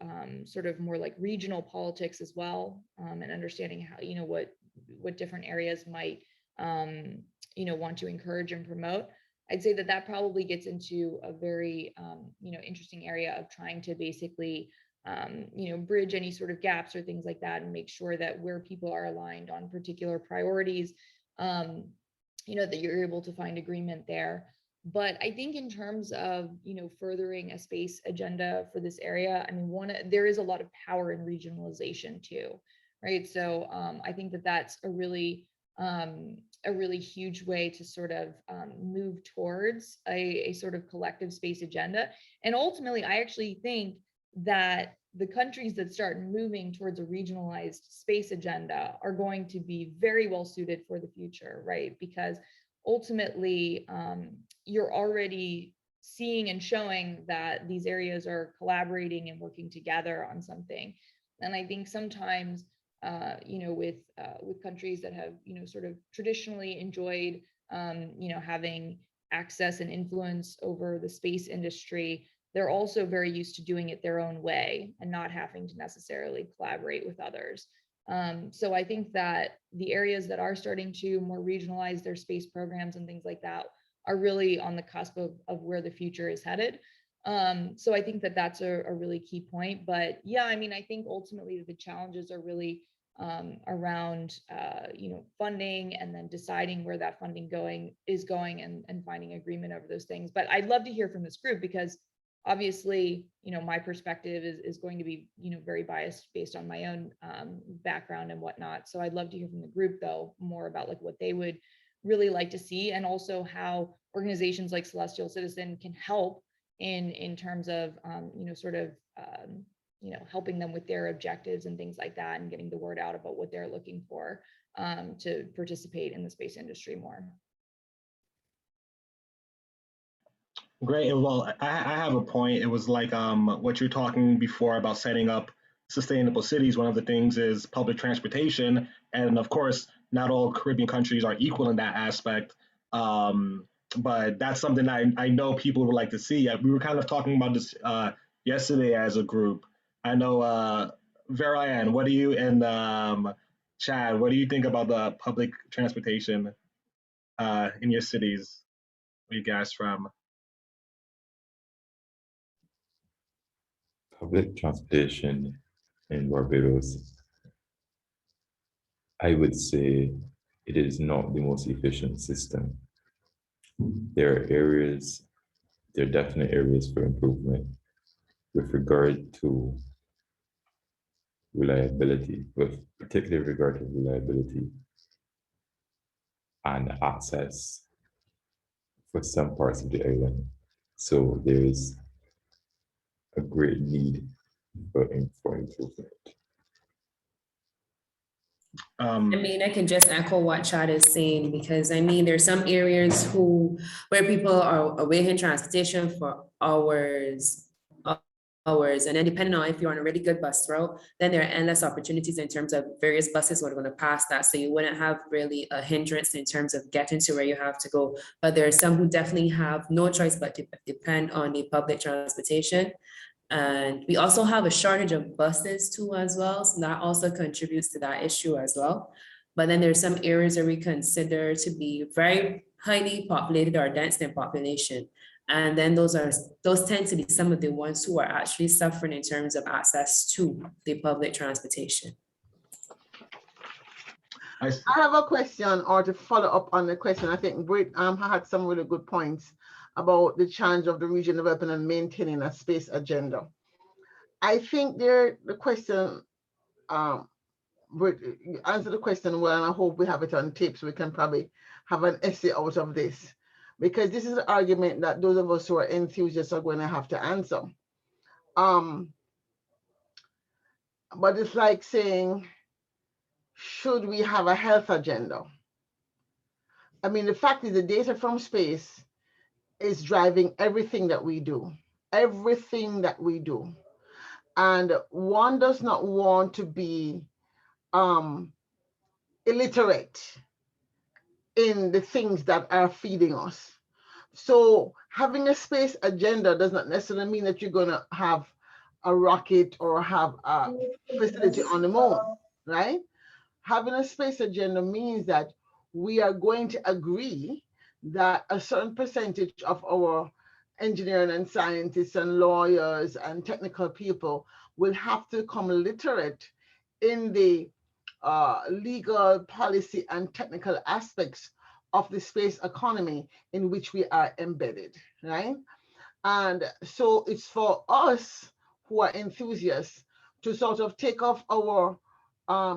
sort of more like regional politics as well, and understanding how, you know, what different areas might you know, want to encourage and promote, I'd say that probably gets into a very you know, interesting area of trying to basically you know, bridge any sort of gaps or things like that, and make sure that where people are aligned on particular priorities, you know, that you're able to find agreement there. But I think in terms of, you know, furthering a space agenda for this area, I mean, there is a lot of power in regionalization too, right? So I think that that's a really huge way to sort of move towards a sort of collective space agenda. And ultimately, I actually think that the countries that start moving towards a regionalized space agenda are going to be very well suited for the future, right? Because ultimately, you're already seeing and showing that these areas are collaborating and working together on something. And I think sometimes, you know, with countries that have, you know, sort of traditionally enjoyed, you know, having access and influence over the space industry, they're also very used to doing it their own way and not having to necessarily collaborate with others. So I think that the areas that are starting to more regionalize their space programs and things like that are really on the cusp of where the future is headed. So I think that that's a really key point. But yeah, I mean, I think ultimately the challenges are really around you know, funding, and then deciding where that funding is going and finding agreement over those things. But I'd love to hear from this group, because obviously, you know, my perspective is going to be, you know, very biased based on my own background and whatnot. So I'd love to hear from the group, though, more about like what they would really like to see, and also how organizations like Celestial Citizen can help in terms of you know, sort of you know, helping them with their objectives and things like that, and getting the word out about what they're looking for to participate in the space industry more. Great. Well, I have a point. It was like what you're talking before about setting up sustainable cities. One of the things is public transportation, and of course, not all Caribbean countries are equal in that aspect. But that's something I know people would like to see. We were kind of talking about this yesterday as a group. I know Vera-Ann, what do you, and Chad, what do you think about the public transportation in your cities? Where you guys from? Public transportation in Barbados, I would say it is not the most efficient system. There are definite areas for improvement with regard to reliability, particularly with regard to reliability and access for some parts of the island. So there is a great need for improvement. I mean, I can just echo what Chad is saying, because I mean, there's some areas where people are awaiting transportation for hours, and then depending on if you're on a really good bus route, then there are endless opportunities in terms of various buses that are going to pass that. So you wouldn't have really a hindrance in terms of getting to where you have to go. But there are some who definitely have no choice but to depend on the public transportation. And we also have a shortage of buses too as well. So that also contributes to that issue as well. But then there's some areas that we consider to be very highly populated or dense in population. And then those tend to be some of the ones who are actually suffering in terms of access to the public transportation. I have a question, or to follow up on the question. I think Britt had some really good points about the challenge of the region developing and maintaining a space agenda. I think the question, Britt, answer the question well, and I hope we have it on tape so we can probably have an essay out of this. because this is an argument that those of us who are enthusiasts are going to have to answer. But it's like saying, should we have a health agenda? I mean, the fact is the data from space is driving everything that we do, everything that we do. And one does not want to be illiterate in the things that are feeding us. So having a space agenda does not necessarily mean that you're going to have a rocket or have a facility on the moon, right? Having a space agenda means that we are going to agree that a certain percentage of our engineering and scientists and lawyers and technical people will have to become literate in the legal, policy, and technical aspects of the space economy in which we are embedded, right? And so it's for us who are enthusiasts to sort of take off our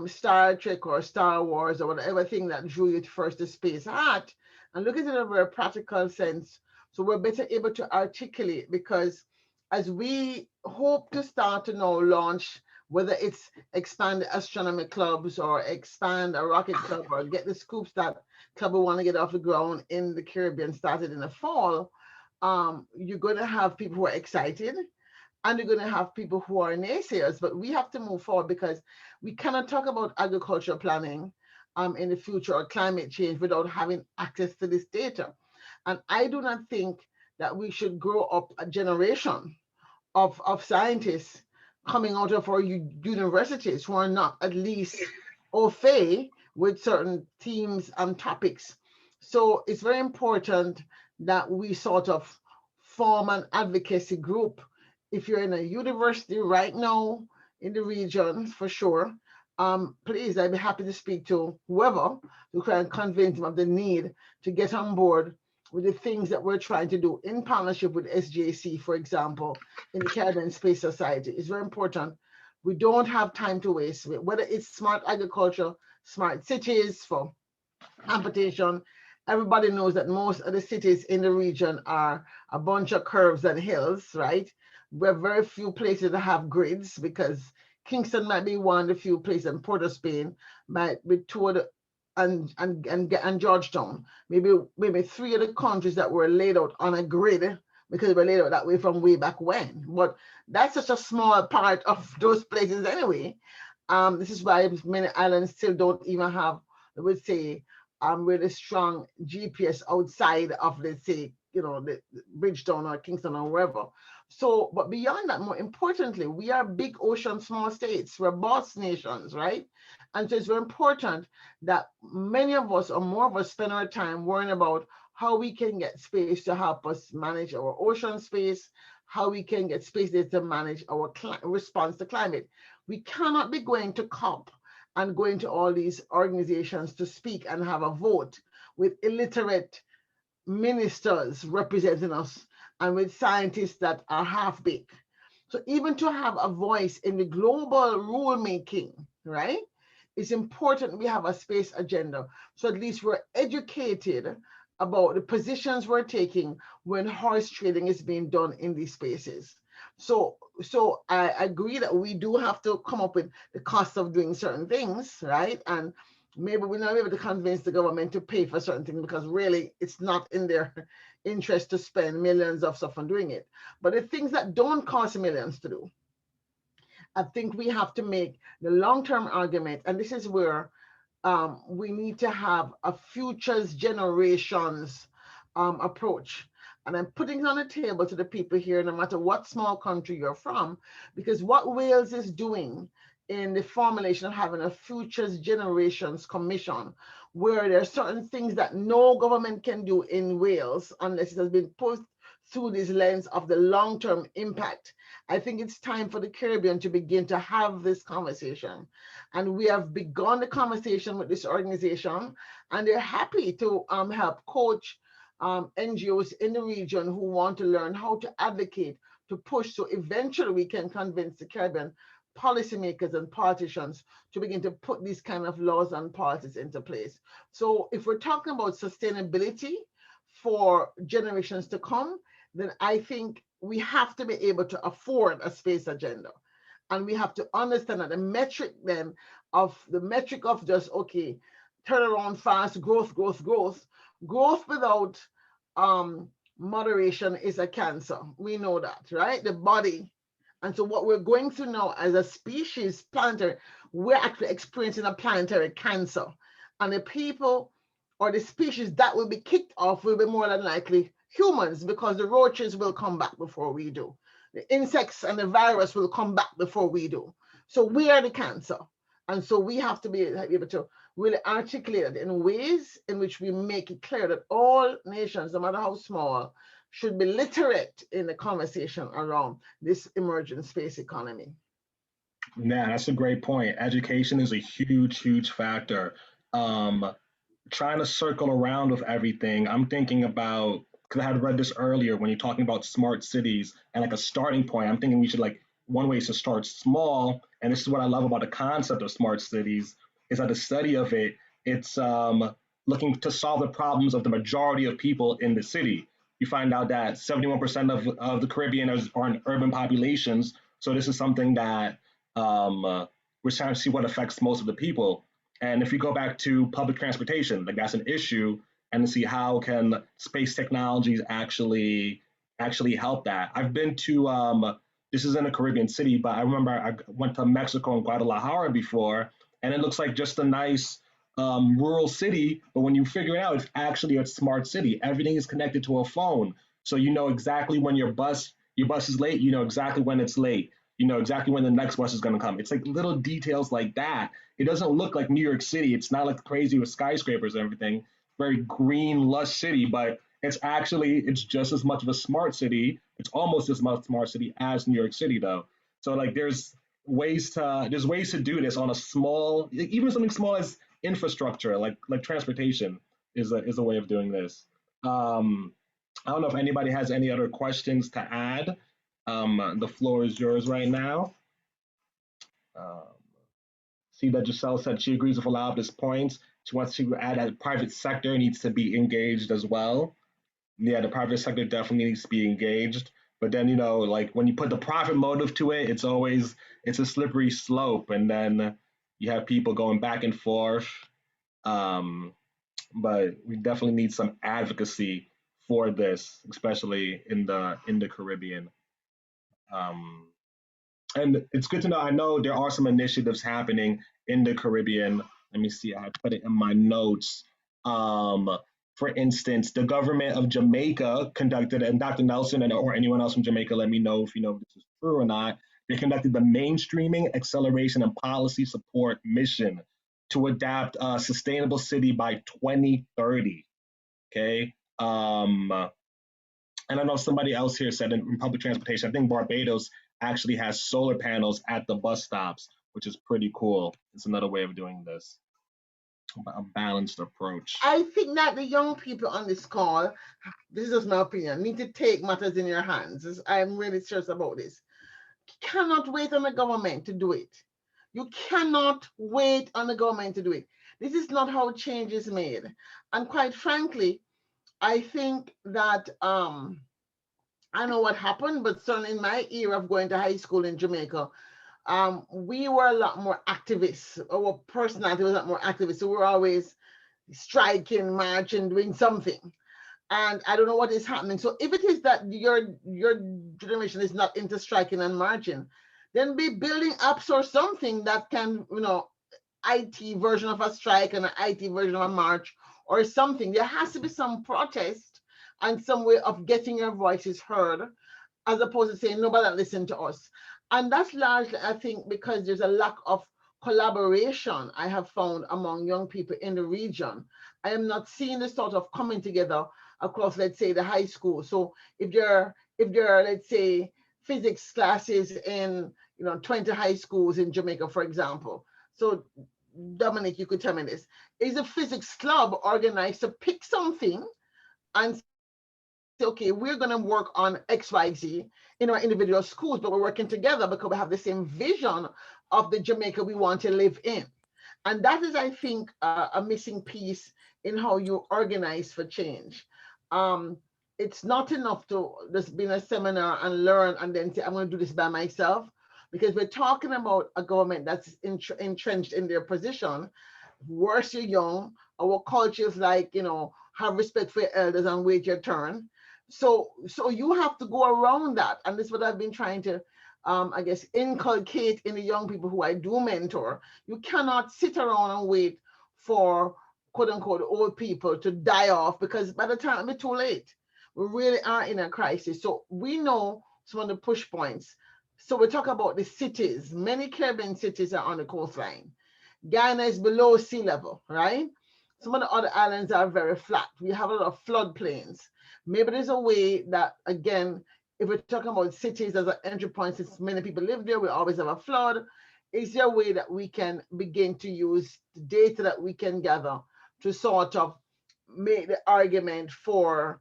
Star Trek or Star Wars or whatever thing that drew you first to space hat and look at it in a very practical sense. So we're better able to articulate, because as we hope to start to now launch, whether it's expand astronomy clubs or expand a rocket club or get the scoops that club we want to get off the ground in the Caribbean started in the fall, you're going to have people who are excited and you're going to have people who are naysayers, but we have to move forward because we cannot talk about agricultural planning in the future or climate change without having access to this data. And I do not think that we should grow up a generation of scientists coming out of our universities who are not at least au fait with certain themes and topics. So it's very important that we sort of form an advocacy group. If you're in a university right now in the region, for sure, please, I'd be happy to speak to whoever to try and convince them of the need to get on board with the things that we're trying to do in partnership with SJC, for example, in the Caribbean Space Society. It's very important. We don't have time to waste, whether it's smart agriculture, smart cities for competition. Everybody knows that most of the cities in the region are a bunch of curves and hills, right? We have very few places that have grids, because Kingston might be one of the few places, and Port of Spain might be two of the, and Georgetown, maybe three of the countries that were laid out on a grid, because they were laid out that way from way back when. But that's such a small part of those places anyway. This is why many islands still don't even have, I would say, really strong GPS outside of, let's say, the Bridgetown or Kingston or wherever. So, but beyond that, more importantly, we are big ocean, small states. We're boss nations, right? And so it's very important that many of us or more of us spend our time worrying about how we can get space to help us manage our ocean space, how we can get space there to manage our response to climate. We cannot be going to COP and going to all these organizations to speak and have a vote with illiterate ministers representing us and with scientists that are half-baked. So even to have a voice in the global rulemaking, right? It's important we have a space agenda. So at least we're educated about the positions we're taking when horse trading is being done in these spaces. So I agree that we do have to come up with the cost of doing certain things, right? And maybe we're not able to convince the government to pay for certain things because really it's not in their interest to spend millions of stuff on doing it. But the things that don't cost millions to do, I think we have to make the long-term argument, and this is where we need to have a futures generations approach. And I'm putting it on the table to the people here, no matter what small country you're from, because what Wales is doing in the formulation of having a futures generations commission, where there are certain things that no government can do in Wales unless it has been put through this lens of the long-term impact. I think it's time for the Caribbean to begin to have this conversation. And we have begun the conversation with this organization, and they're happy to help coach NGOs in the region who want to learn how to advocate, to push, so eventually we can convince the Caribbean policymakers and politicians to begin to put these kind of laws and policies into place. So if we're talking about sustainability for generations to come, then I think we have to be able to afford a space agenda. And we have to understand that the metric of just, okay, turn around fast, growth without moderation is a cancer. We know that, right? The body. And so what we're going through now as a species, planetary, we're actually experiencing a planetary cancer. And the people or the species that will be kicked off will be more than likely humans, because the roaches will come back before we do. The insects and the virus will come back before we do. So we are the cancer. And so we have to be able to really articulate it in ways in which we make it clear that all nations, no matter how small, should be literate in the conversation around this emerging space economy. Yeah, that's a great point. Education is a huge factor. Trying to circle around with everything, I'm thinking about, because I had read this earlier when you're talking about smart cities and like a starting point, I'm thinking we should like, one way is to start small. And this is what I love about the concept of smart cities, is that the study of it, it's looking to solve the problems of the majority of people in the city. You find out that 71% of the Caribbean are in urban populations. So this is something that we're trying to see what affects most of the people. And if we go back to public transportation, like that's an issue, and to see how can space technologies actually help that. I've been to this is in a Caribbean city, but I remember I went to Mexico and Guadalajara before, and it looks like just a nice rural city. But when you figure it out, it's actually a smart city. Everything is connected to a phone, so you know exactly when your bus is late. You know exactly when it's late. You know exactly when the next bus is going to come. It's like little details like that. It doesn't look like New York City. It's not like crazy with skyscrapers and everything. Very green, lush city, but it's just as much of a smart city. It's almost as much smart city as New York City, though. So like there's ways to do this on a small, even something small as infrastructure, like transportation is a way of doing this. I don't know if anybody has any other questions to add. The floor is yours right now. See that Giselle said she agrees with a lot of his points. She wants to add that the private sector needs to be engaged as well. Yeah, the private sector definitely needs to be engaged. But then, like when you put the profit motive to it, it's a slippery slope. And then you have people going back and forth. But we definitely need some advocacy for this, especially in the Caribbean. And it's good to know. I know there are some initiatives happening in the Caribbean. Let me see. I put it in my notes. For instance, the government of Jamaica conducted, and Dr. Nelson or anyone else from Jamaica, let me know if you know if this is true or not. They conducted the Mainstreaming, Acceleration, and Policy Support Mission to adapt a sustainable city by 2030. Okay. And I know somebody else here said in public transportation, I think Barbados actually has solar panels at the bus stops, which is pretty cool. It's another way of doing this, a balanced approach. I think that the young people on this call, this is my opinion, need to take matters in your hands. I'm really serious about this. You cannot wait on the government to do it. You cannot wait on the government to do it. This is not how change is made. And quite frankly, I think that I know what happened, but certainly in my era of going to high school in Jamaica, we were a lot more activists. Our personality was a lot more activist. So we were always striking, marching, doing something. And I don't know what is happening. So if it is that your generation is not into striking and marching, then be building apps or something that can, IT version of a strike and an IT version of a march or something. There has to be some protest and some way of getting your voices heard, as opposed to saying nobody listen to us. And that's largely, I think, because there's a lack of collaboration I have found among young people in the region. I am not seeing the sort of coming together across, let's say, the high school. So if there are, let's say, physics classes in 20 high schools in Jamaica, for example. So Dominic, you could tell me this. Is a physics club organized to pick something and say, okay, we're going to work on XYZ in our individual schools, but we're working together because we have the same vision of the Jamaica we want to live in. And that is, I think, a missing piece in how you organize for change. it's not enough to just be in a seminar and learn and then say, I'm going to do this by myself, because we're talking about a government that's entrenched in their position. Worse, you're young. Our culture is like, have respect for your elders and wait your turn. So you have to go around that. And this is what I've been trying to, I guess, inculcate in the young people who I do mentor. You cannot sit around and wait for quote unquote old people to die off, because by the time it's too late. We really are in a crisis. So we know some of the push points. So we talk about the cities. Many Caribbean cities are on the coastline. Guyana is below sea level, right? Some of the other islands are very flat. We have a lot of floodplains. Maybe there's a way that, again, if we're talking about cities as an entry point, since many people live there, we always have a flood. Is there a way that we can begin to use the data that we can gather to sort of make the argument for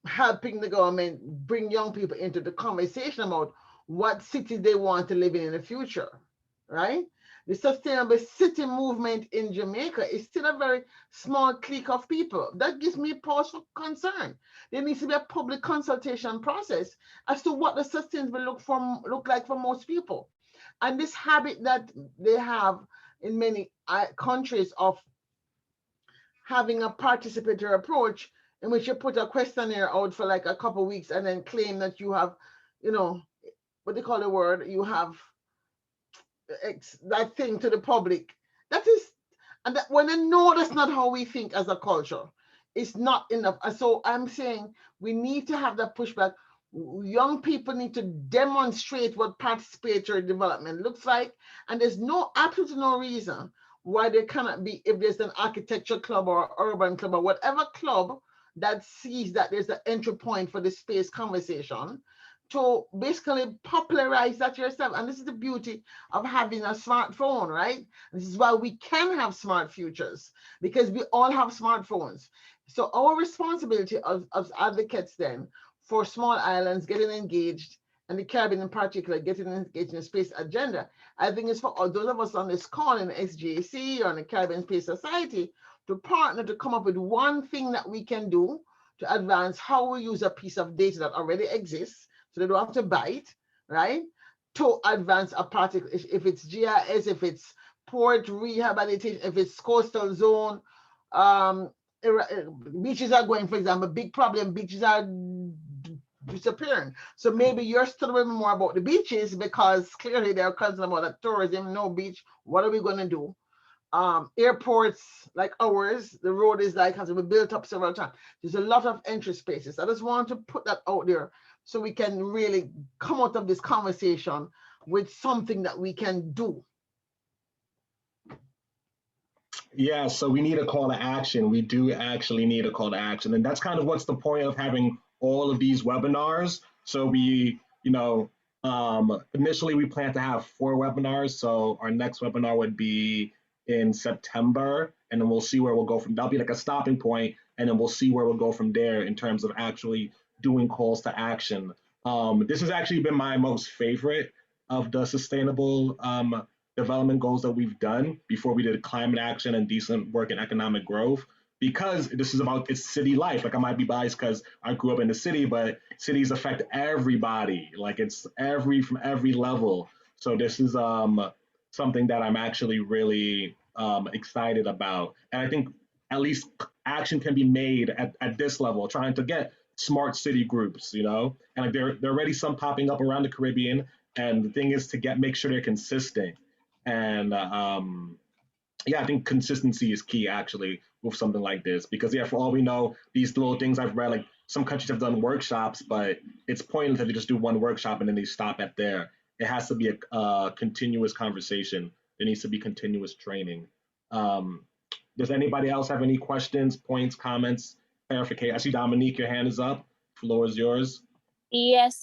helping the government bring young people into the conversation about what cities they want to live in the future, right? The sustainable city movement in Jamaica is still a very small clique of people. That gives me pause for concern. There needs to be a public consultation process as to what the sustainable look like for most people. And this habit that they have in many countries of having a participatory approach in which you put a questionnaire out for like a couple of weeks and then claim that you have, what they call the word, you have that thing to the public. That is, and that, when I know that's not how we think as a culture, it's not enough. So I'm saying we need to have that pushback. Young people need to demonstrate what participatory development looks like. And there's absolutely no reason why there cannot be, if there's an architecture club or urban club or whatever club that sees that there's an entry point for the space conversation, to basically popularize that yourself. And this is the beauty of having a smartphone, right? This is why we can have smart futures, because we all have smartphones. So our responsibility as advocates then for small islands getting engaged, and the Caribbean in particular getting engaged in the space agenda, I think it's for all those of us on this call in SGAC or in the Caribbean Space Society to partner to come up with one thing that we can do to advance how we use a piece of data that already exists, so they don't have to buy it, right? To advance a particular, if it's GIS, if it's port rehabilitation, if it's coastal zone, beaches are going, for example, big problem, beaches are disappearing. So maybe you're studying more about the beaches because clearly they're concerned about the tourism, no beach. What are we going to do? Airports like ours, the road is like has been built up several times. There's a lot of entry spaces. I just want to put that out there so we can really come out of this conversation with something that we can do. Yeah, so we need a call to action. We do actually need a call to action. And that's kind of what's the point of having all of these webinars. So we, initially we plan to have 4 webinars. So our next webinar would be in September, and then we'll see where we'll go from. That'll be like a stopping point, and then we'll see where we'll go from there in terms of actually doing calls to action. This has actually been my most favorite of the sustainable development goals that we've done before we did climate action and decent work and economic growth, because this is about it's city life. Like I might be biased because I grew up in the city, but cities affect everybody. Like it's from every level. So this is something that I'm actually really excited about. And I think at least action can be made at this level, trying to get smart city groups, and like there are already some popping up around the Caribbean. And the thing is to make sure they're consistent. And yeah, I think consistency is key actually with something like this, because for all we know, these little things I've read, like some countries have done workshops, but it's pointless if you just do one workshop and then they stop at there. It has to be a continuous conversation. There needs to be continuous training. Does anybody else have any questions, points, comments, clarification? I see Dominique, your hand is up. Floor is yours. Yes,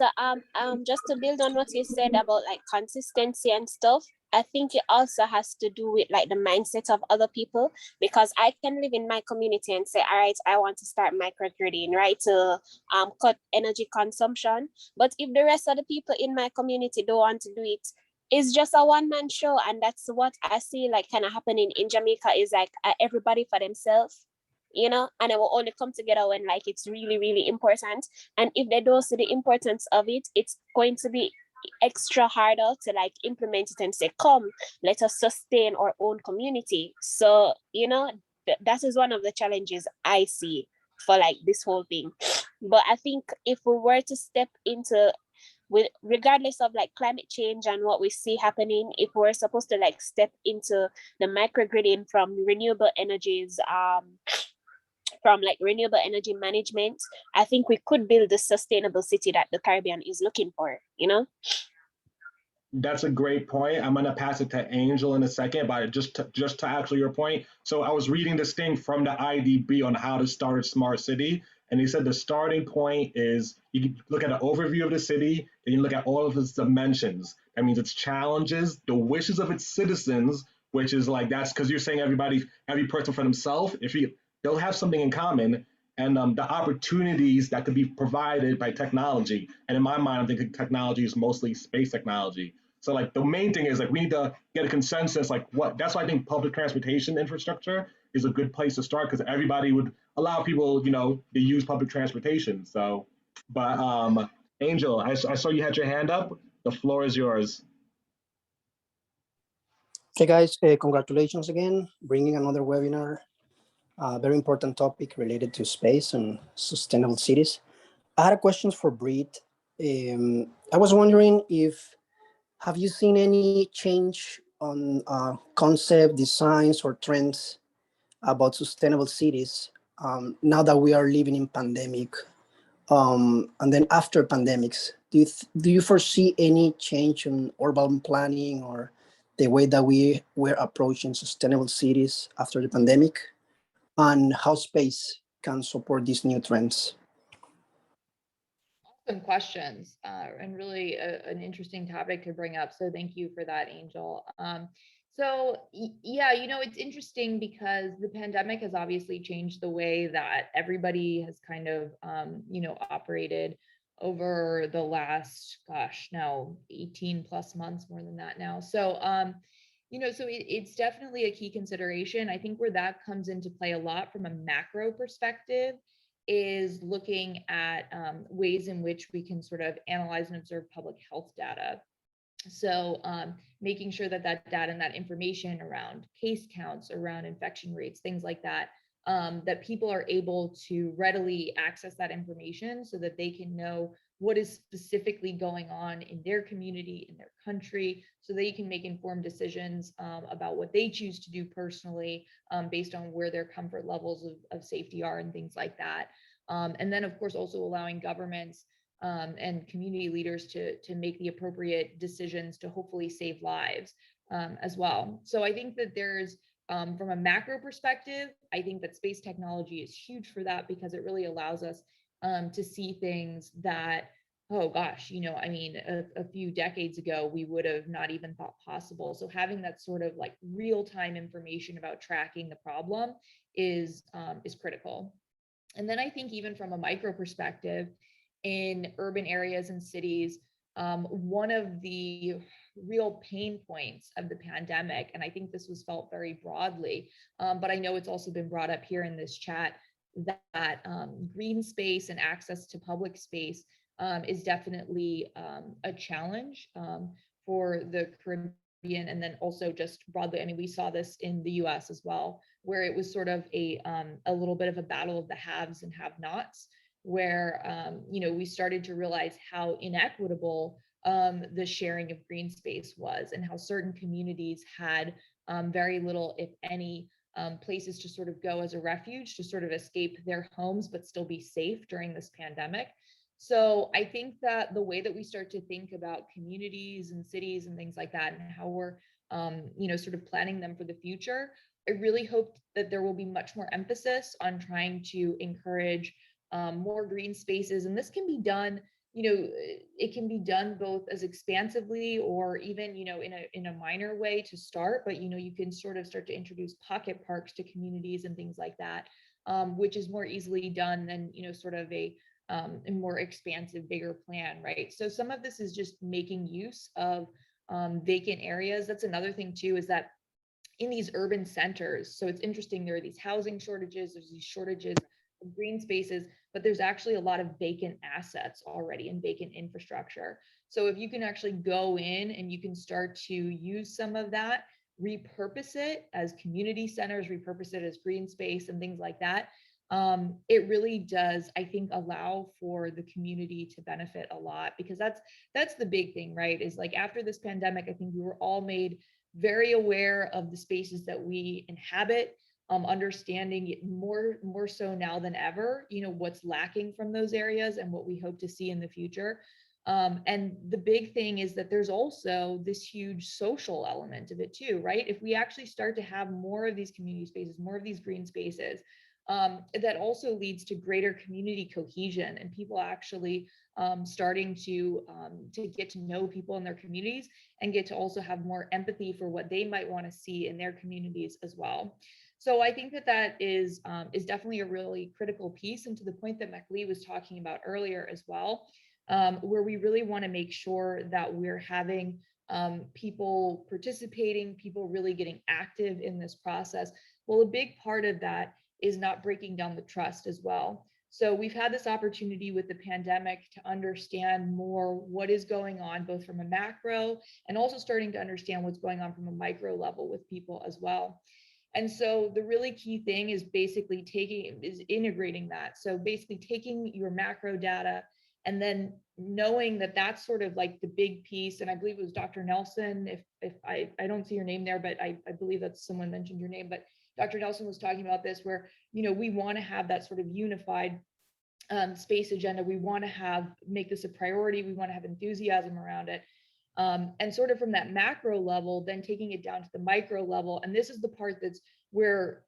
just to build on what you said about like consistency and stuff, I think it also has to do with like the mindset of other people, because I can live in my community and say, all right, I want to start microgridding, right, to cut energy consumption. But if the rest of the people in my community don't want to do it, it's just a one-man show. And that's what I see like kind of happening in Jamaica, is like everybody for themselves. you know, and it will only come together when like it's really, really important. And if they don't see the importance of it, it's going to be extra harder to like implement it and say, come, let us sustain our own community. So, you know, that is one of the challenges I see for like this whole thing. But I think if we were to step into, with regardless of like climate change and what we see happening, if we're supposed to like step into the microgridding from renewable energies, from like renewable energy management, I think we could build the sustainable city that the Caribbean is looking for, you know? That's a great point. I'm gonna pass it to Angel in a second, but just to actually your point. So I was reading this thing from the IDB on how to start a smart city, and they said the starting point is you can look at an overview of the city, and you look at all of its dimensions. That means its challenges, the wishes of its citizens, which is like that's because you're saying every person for themselves. If you they'll have something in common, and the opportunities that could be provided by technology. And in my mind, I'm thinking technology is mostly space technology. So like the main thing is like we need to get a consensus. Like what? That's why I think public transportation infrastructure is a good place to start because everybody would allow people, you know, to use public transportation. So, but Angel, I saw you had your hand up. The floor is yours. Hey guys, congratulations again, bringing another webinar. Very important topic related to space and sustainable cities. I had a question for Brit. I was wondering have you seen any change on concept, designs, or trends about sustainable cities now that we are living in pandemic? And then after pandemics, do you foresee any change in urban planning or the way that we were approaching sustainable cities after the pandemic? And how space can support these new trends? Awesome questions, and really an interesting topic to bring up. So thank you for that, Angel. Yeah, you know, it's interesting because the pandemic has obviously changed the way that everybody has kind of, you know, operated over the last, gosh, now 18 plus months, more than that now. So, you know, so it's definitely a key consideration. I think where that comes into play a lot from a macro perspective is looking at ways in which we can sort of analyze and observe public health data. So making sure that that data and that information around case counts, around infection rates, things like that, that people are able to readily access that information so that they can know what is specifically going on in their community, in their country, so they can make informed decisions about what they choose to do personally based on where their comfort levels of safety are and things like that. And then, of course, also allowing governments and community leaders to make the appropriate decisions to hopefully save lives as well. So I think that there's, from a macro perspective, I think that space technology is huge for that because it really allows us to see things that, oh gosh, you know, I mean, a few decades ago, we would have not even thought possible. So having that sort of like real-time information about tracking the problem is critical. And then I think even from a micro perspective, in urban areas and cities, one of the real pain points of the pandemic, and I think this was felt very broadly, but I know it's also been brought up here in this chat, that green space and access to public space is definitely a challenge for the Caribbean, and then also just broadly. I mean, we saw this in the US as well, where it was sort of a little bit of a battle of the haves and have-nots, where you know, we started to realize how inequitable the sharing of green space was, and how certain communities had very little, if any, places to sort of go as a refuge to sort of escape their homes but still be safe during this pandemic. So I think that the way that we start to think about communities and cities and things like that, and how we're you know, sort of planning them for the future, I really hope that there will be much more emphasis on trying to encourage more green spaces. And this can be done, you know, it can be done both as expansively or even, you know, in a minor way to start, but, you know, you can sort of start to introduce pocket parks to communities and things like that, which is more easily done than, you know, sort of a more expansive, bigger plan, right? So some of this is just making use of vacant areas. That's another thing too, is that in these urban centers. So it's interesting, there are these housing shortages, there's these shortages of green spaces, but there's actually a lot of vacant assets already and vacant infrastructure. So if you can actually go in and you can start to use some of that, repurpose it as community centers, repurpose it as green space and things like that, it really does, I think, allow for the community to benefit a lot, because that's the big thing, right? Is like after this pandemic, I think we were all made very aware of the spaces that we inhabit, understanding it more so now than ever, you know, what's lacking from those areas and what we hope to see in the future. And the big thing is that there's also this huge social element of it too, right? If we actually start to have more of these community spaces, more of these green spaces, that also leads to greater community cohesion and people actually starting to get to know people in their communities and get to also have more empathy for what they might want to see in their communities as well. So I think that is definitely a really critical piece, and to the point that McLeod was talking about earlier as well, where we really want to make sure that we're having people participating, people really getting active in this process. Well, a big part of that is not breaking down the trust as well. So we've had this opportunity with the pandemic to understand more what is going on, both from a macro and also starting to understand what's going on from a micro level with people as well. And so the really key thing is basically integrating that. So basically taking your macro data and then knowing that that's sort of like the big piece. And I believe it was Dr. Nelson, if I don't see your name there, but I believe that someone mentioned your name, but Dr. Nelson was talking about this, where, you know, we want to have that sort of unified space agenda. We want to make this a priority. We want to have enthusiasm around it. And sort of from that macro level, then taking it down to the micro level. And this is the part that's where,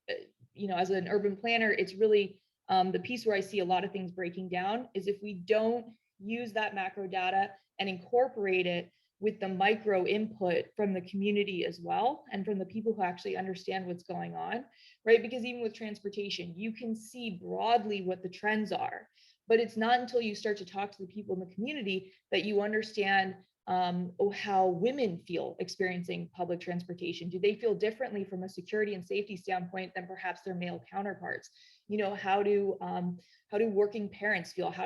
you know, as an urban planner, it's really the piece where I see a lot of things breaking down is if we don't use that macro data and incorporate it with the micro input from the community as well, and from the people who actually understand what's going on, right? Because even with transportation, you can see broadly what the trends are, but it's not until you start to talk to the people in the community that you understand how women feel experiencing public transportation. Do they feel differently from a security and safety standpoint than perhaps their male counterparts? You know, how do working parents feel? How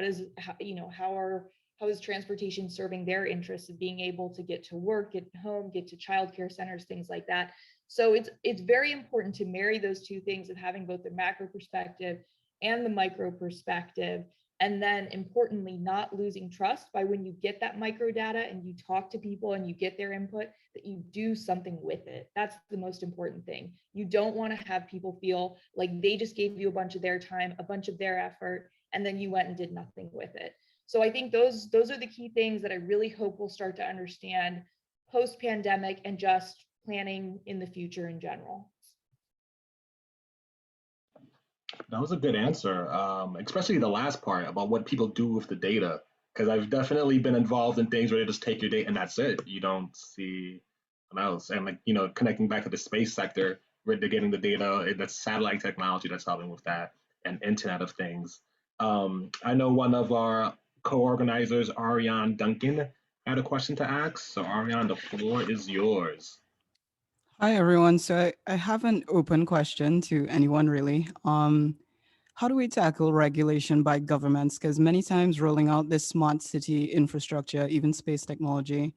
is transportation serving their interests of being able to get to work, get home, get to childcare centers, things like that? So it's very important to marry those two things of having both the macro perspective and the micro perspective. And then importantly, not losing trust by when you get that micro data and you talk to people and you get their input, that you do something with it. That's the most important thing. You don't want to have people feel like they just gave you a bunch of their time, a bunch of their effort, and then you went and did nothing with it. So I think those are the key things that I really hope we'll start to understand post-pandemic and just planning in the future in general. That was a good answer, especially the last part about what people do with the data. Because I've definitely been involved in things where they just take your data and that's it. You don't see something else. And like, you know, connecting back to the space sector, where they're getting the data, that's satellite technology that's helping with that, and Internet of Things. I know one of our co-organizers, Ariane Duncan, had a question to ask. So Ariane, the floor is yours. Hi, everyone. So I have an open question to anyone, really. How do we tackle regulation by governments? Because many times rolling out this smart city infrastructure, even space technology,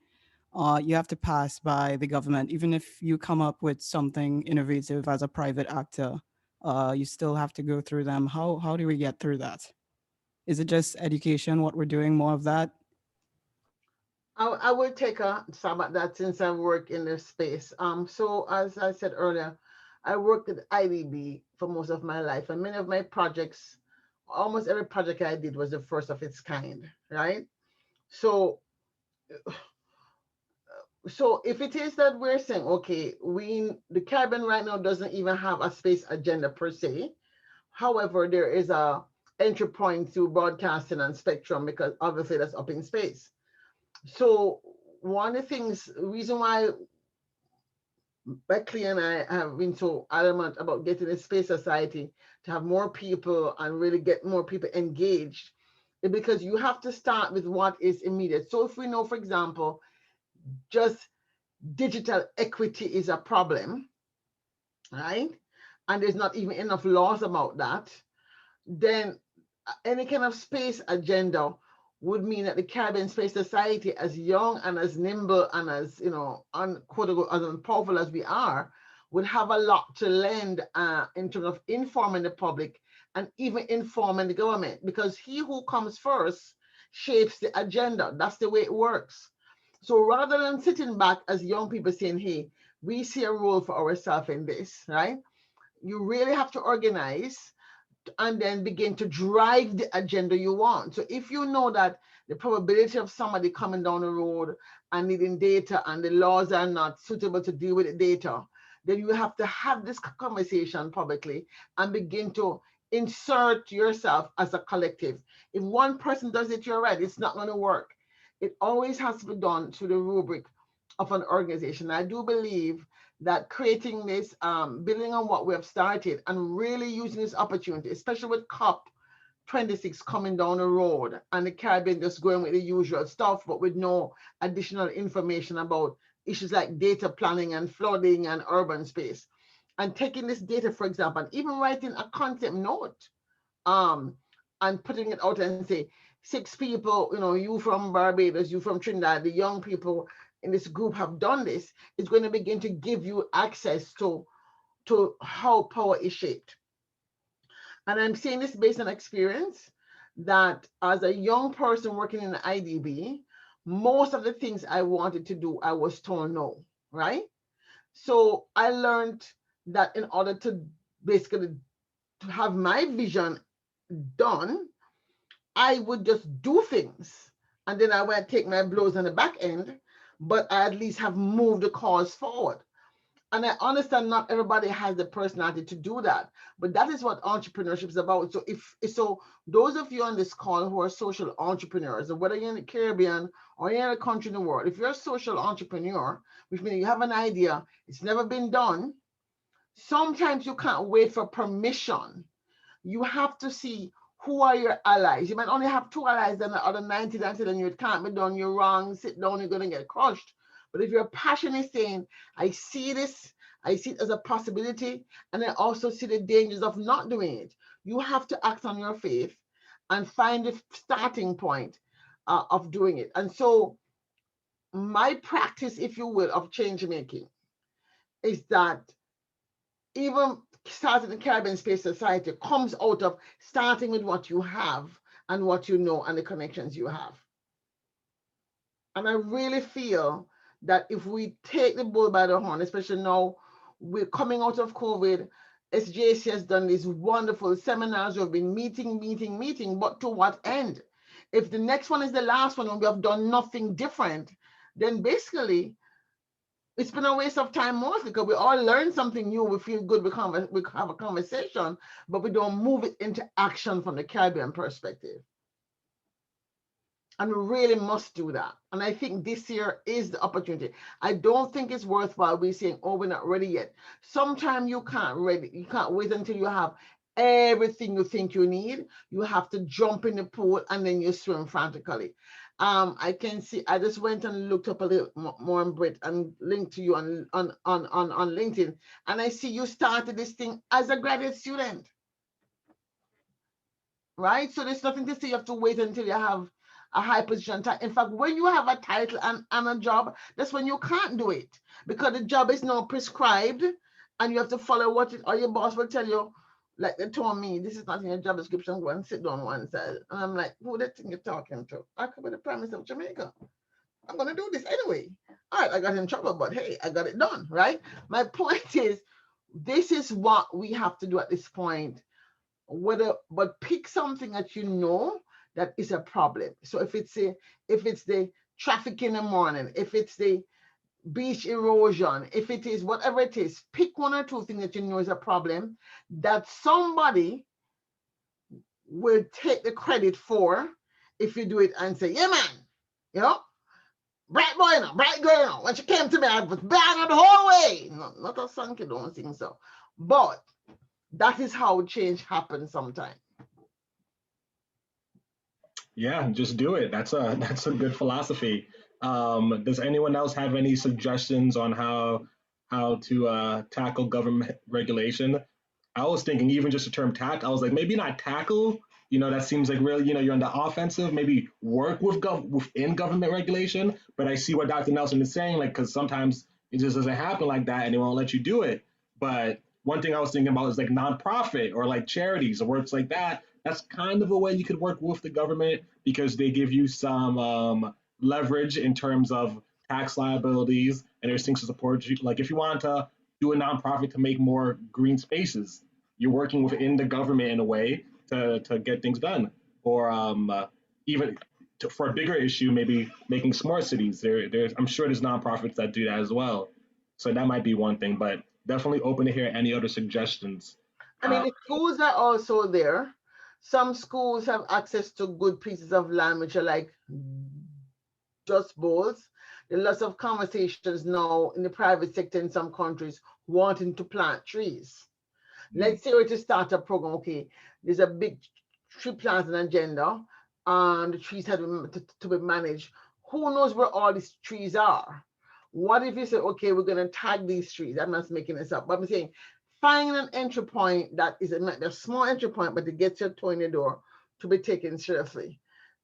you have to pass by the government. Even if you come up with something innovative as a private actor, you still have to go through them. How do we get through that? Is it just education, what we're doing, more of that? I will take a stab at that since I work in this space. So as I said earlier, I worked at IDB for most of my life, and many of my projects, almost every project I did was the first of its kind, right? So if it is that we're saying, okay, the Caribbean right now doesn't even have a space agenda per se. However, there is a entry point to broadcasting and spectrum, because obviously that's up in space. So one of the things, reason why Beckley and I have been so adamant about getting a space society to have more people and really get more people engaged is because you have to start with what is immediate. So if we know, for example, just digital equity is a problem, right? And there's not even enough laws about that, then any kind of space agenda would mean that the Caribbean Space Society, as young and as nimble and as, you know, quote unquote, as powerful as we are, would have a lot to lend in terms of informing the public and even informing the government, because he who comes first shapes the agenda. That's the way it works. So rather than sitting back as young people saying, hey, we see a role for ourselves in this, right? You really have to organize and then begin to drive the agenda you want. So if you know that the probability of somebody coming down the road and needing data and the laws are not suitable to deal with the data, then you have to have this conversation publicly and begin to insert yourself as a collective. If one person does it, you're right, it's not going to work. It always has to be done through the rubric of an organization. I do believe that creating this, building on what we have started and really using this opportunity, especially with COP26 coming down the road and the Caribbean just going with the usual stuff, but with no additional information about issues like data planning and flooding and urban space. And taking this data, for example, and even writing a concept note and putting it out and say, 6 people, you know, you from Barbados, you from Trinidad, the young people in this group have done this, is going to begin to give you access to how power is shaped. And I'm saying this based on experience, that as a young person working in the IDB, most of the things I wanted to do, I was told no, right? So I learned that in order to basically to have my vision done, I would just do things. And then I would take my blows on the back end, but I at least have moved the cause forward. And I understand not everybody has the personality to do that, but that is what entrepreneurship is about. So those of you on this call who are social entrepreneurs, whether you're in the Caribbean or you're in a country in the world, if you're a social entrepreneur, which means you have an idea, it's never been done, sometimes you can't wait for permission. You have to see who are your allies. You might only have 2 allies, and the other 99 then you can't be done, you're wrong, sit down, you're going to get crushed. But if you're passionately saying, I see this, I see it as a possibility, and I also see the dangers of not doing it, you have to act on your faith and find the starting point of doing it. And so my practice, if you will, of change making is that even starting the Caribbean Space Society comes out of starting with what you have and what you know and the connections you have. And I really feel that if we take the bull by the horn, especially now we're coming out of COVID, SJC has done these wonderful seminars. We've been meeting, but to what end? If the next one is the last one and we have done nothing different, then basically it's been a waste of time mostly, because we all learn something new, we feel good, we have a conversation, but we don't move it into action from the Caribbean perspective. And we really must do that. And I think this year is the opportunity. I don't think it's worthwhile we saying, oh, we're not ready yet. Sometimes you can't wait until you have everything you think you need. You have to jump in the pool and then you swim frantically. I can see, I just went and looked up a little more on Brit and linked to you on LinkedIn. And I see you started this thing as a graduate student, right? So there's nothing to say you have to wait until you have a high position. In fact, when you have a title and a job, that's when you can't do it, because the job is now prescribed and you have to follow what it, or your boss will tell you, like they told me, this is not in your job description, go and sit down one side. And I'm like, who they think you're talking to? I could be the Prime Minister of Jamaica. I'm going to do this anyway. All right, I got in trouble, but hey, I got it done, right? My point is, this is what we have to do at this point. But pick something that you know that is a problem. So if it's the traffic in the morning, if it's the beach erosion, if it is whatever it is, pick 1 or 2 things that you know is a problem that somebody will take the credit for if you do it and say, yeah, man, you know, bright boy, you know, bright girl, you know, when she came to me, I was bad the whole way. No, not a song, you don't think so. But that is how change happens sometimes. Yeah, just do it. That's a good philosophy. Does anyone else have any suggestions on how how to tackle government regulation. I was thinking even just the term tackle. I was like, maybe not tackle. That seems like really, you're on the offensive. Maybe work within government regulation. But I see what Dr. Nelson is saying, like, because sometimes it just doesn't happen like that, and they won't let you do it. But one thing I was thinking about is like nonprofit or like charities or works like that. That's kind of a way you could work with the government because they give you some leverage in terms of tax liabilities, and there's things to support you. Like if you want to do a nonprofit to make more green spaces, you're working within the government in a way to get things done. Or even for a bigger issue, maybe making smart cities. I'm sure there's nonprofits that do that as well. So that might be one thing, but definitely open to hear any other suggestions. I mean, the schools are also there. Some schools have access to good pieces of land, which are like just bowls. There are lots of conversations now in the private sector in some countries wanting to plant trees. Let's say we're to start a program. Okay, there's a big tree planting agenda, and the trees have to be managed. Who knows where all these trees are? What if you say, okay, we're going to tag these trees? I'm not making this up, but I'm saying find an entry point that is a small entry point, but it gets your toe in the door to be taken seriously.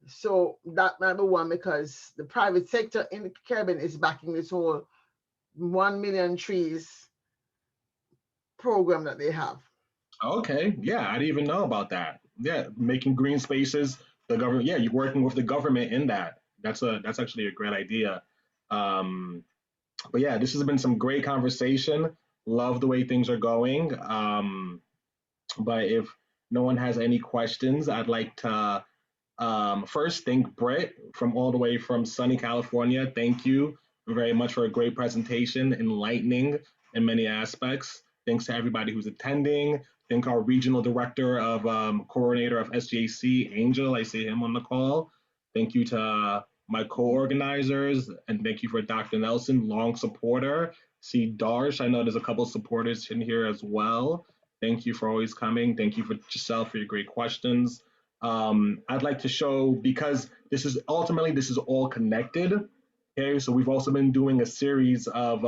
So that might be one, because the private sector in the Caribbean is backing this whole 1 million trees program that they have. Okay, yeah, I didn't even know about that. Yeah, making green spaces, the government. Yeah, you're working with the government in that. That's actually a great idea. But yeah, this has been some great conversation. Love the way things are going. But if no one has any questions, I'd like to first thank Britt from all the way from sunny California. Thank you very much for a great presentation, enlightening in many aspects. Thanks to everybody who's attending. Thank our regional director of coordinator of SGAC, Angel. I see him on the call. Thank you to my co-organizers, and thank you for Dr. Nelson, long supporter. See Darsh, I know there's a couple supporters in here as well. Thank you for always coming. Thank you for Giselle for your great questions. I'd like to show, because this is all connected. Okay, so we've also been doing a series of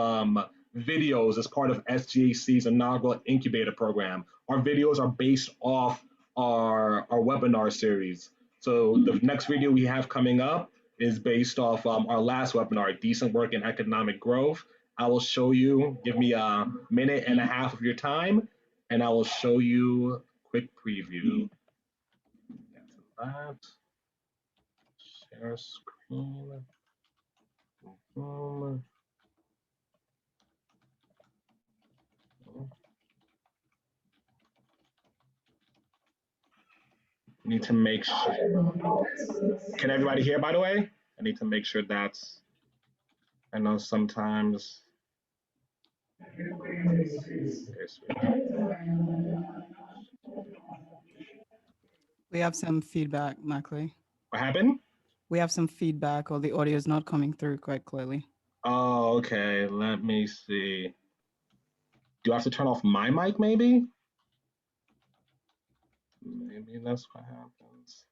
videos as part of SGAC's inaugural incubator program. Our videos are based off our webinar series. So the next video we have coming up is based off our last webinar, Decent Work and Economic Growth. I will show you, give me a minute and a half of your time, and I will show you a quick preview. That. Share screen. Need to make sure. Can everybody hear, by the way? I need to make sure that's, I know sometimes. We have some feedback, Mackley. What happened? We have some feedback, or the audio is not coming through quite clearly. Oh, okay. Let me see. Do I have to turn off my mic, maybe? Maybe that's what happens.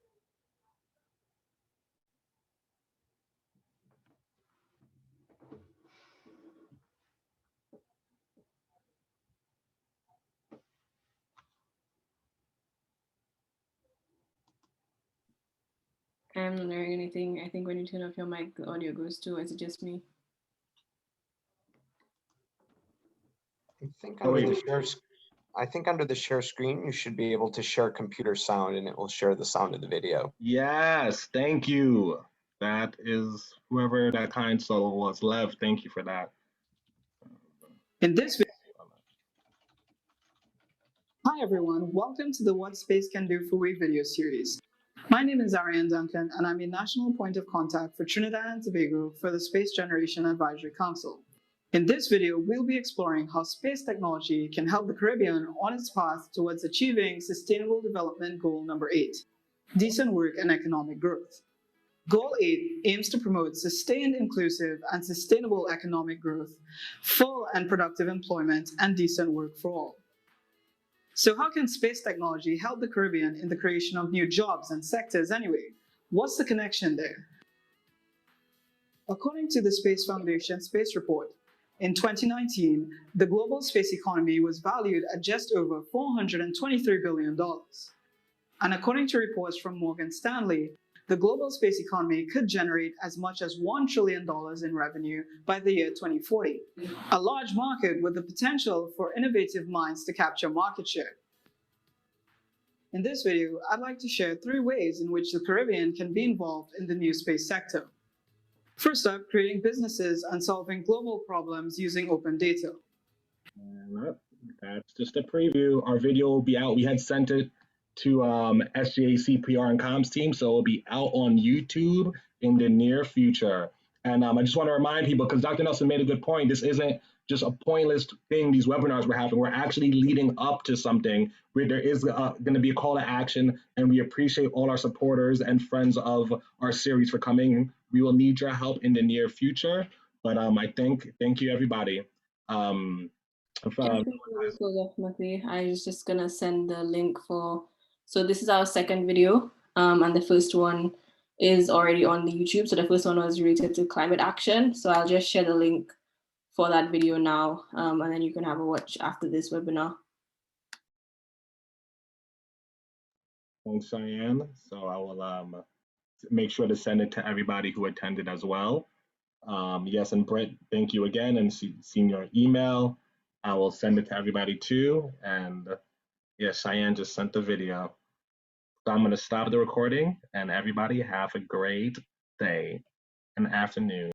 I'm not hearing anything. I think when you turn off your mic, the audio goes too. Is it just me? I think under the share screen, you should be able to share computer sound, and it will share the sound of the video. Yes, thank you. That is whoever that kind soul was. Lev, thank you for that. In this video, hi everyone, welcome to the What Space Can Do for We video series. My name is Ariane Duncan, and I'm a national point of contact for Trinidad and Tobago for the Space Generation Advisory Council. In this video, we'll be exploring how space technology can help the Caribbean on its path towards achieving Sustainable Development Goal number 8, decent work and economic growth. Goal 8 aims to promote sustained, inclusive, and sustainable economic growth, full and productive employment, and decent work for all. So how can space technology help the Caribbean in the creation of new jobs and sectors anyway? What's the connection there? According to the Space Foundation Space Report, In 2019, the global space economy was valued at just over $423 billion. And according to reports from Morgan Stanley, the global space economy could generate as much as $1 trillion in revenue by the year 2040, a large market with the potential for innovative minds to capture market share. In this video, I'd like to share 3 ways in which the Caribbean can be involved in the new space sector. First up, creating businesses and solving global problems using open data. And that's just a preview. Our video will be out. We had sent it to SJAC PR and comms team, so it'll be out on YouTube in the near future. And I just want to remind people, because Dr. Nelson made a good point, this isn't just a pointless thing, these webinars we're having. We're actually leading up to something where there is going to be a call to action, and we appreciate all our supporters and friends of our series for coming. We will need your help in the near future, but thank you, everybody. Definitely. I was just gonna send the link for, so this is our second video, and the first one is already on the YouTube. So the first one was related to climate action. So I'll just share the link for that video now, and then you can have a watch after this webinar. Thanks, Cheyenne. So I will make sure to send it to everybody who attended as well. Yes, and Brett, thank you again, and seeing your email. I will send it to everybody too. And yes, Cheyenne just sent the video. So I'm going to stop the recording, and everybody have a great day and afternoon.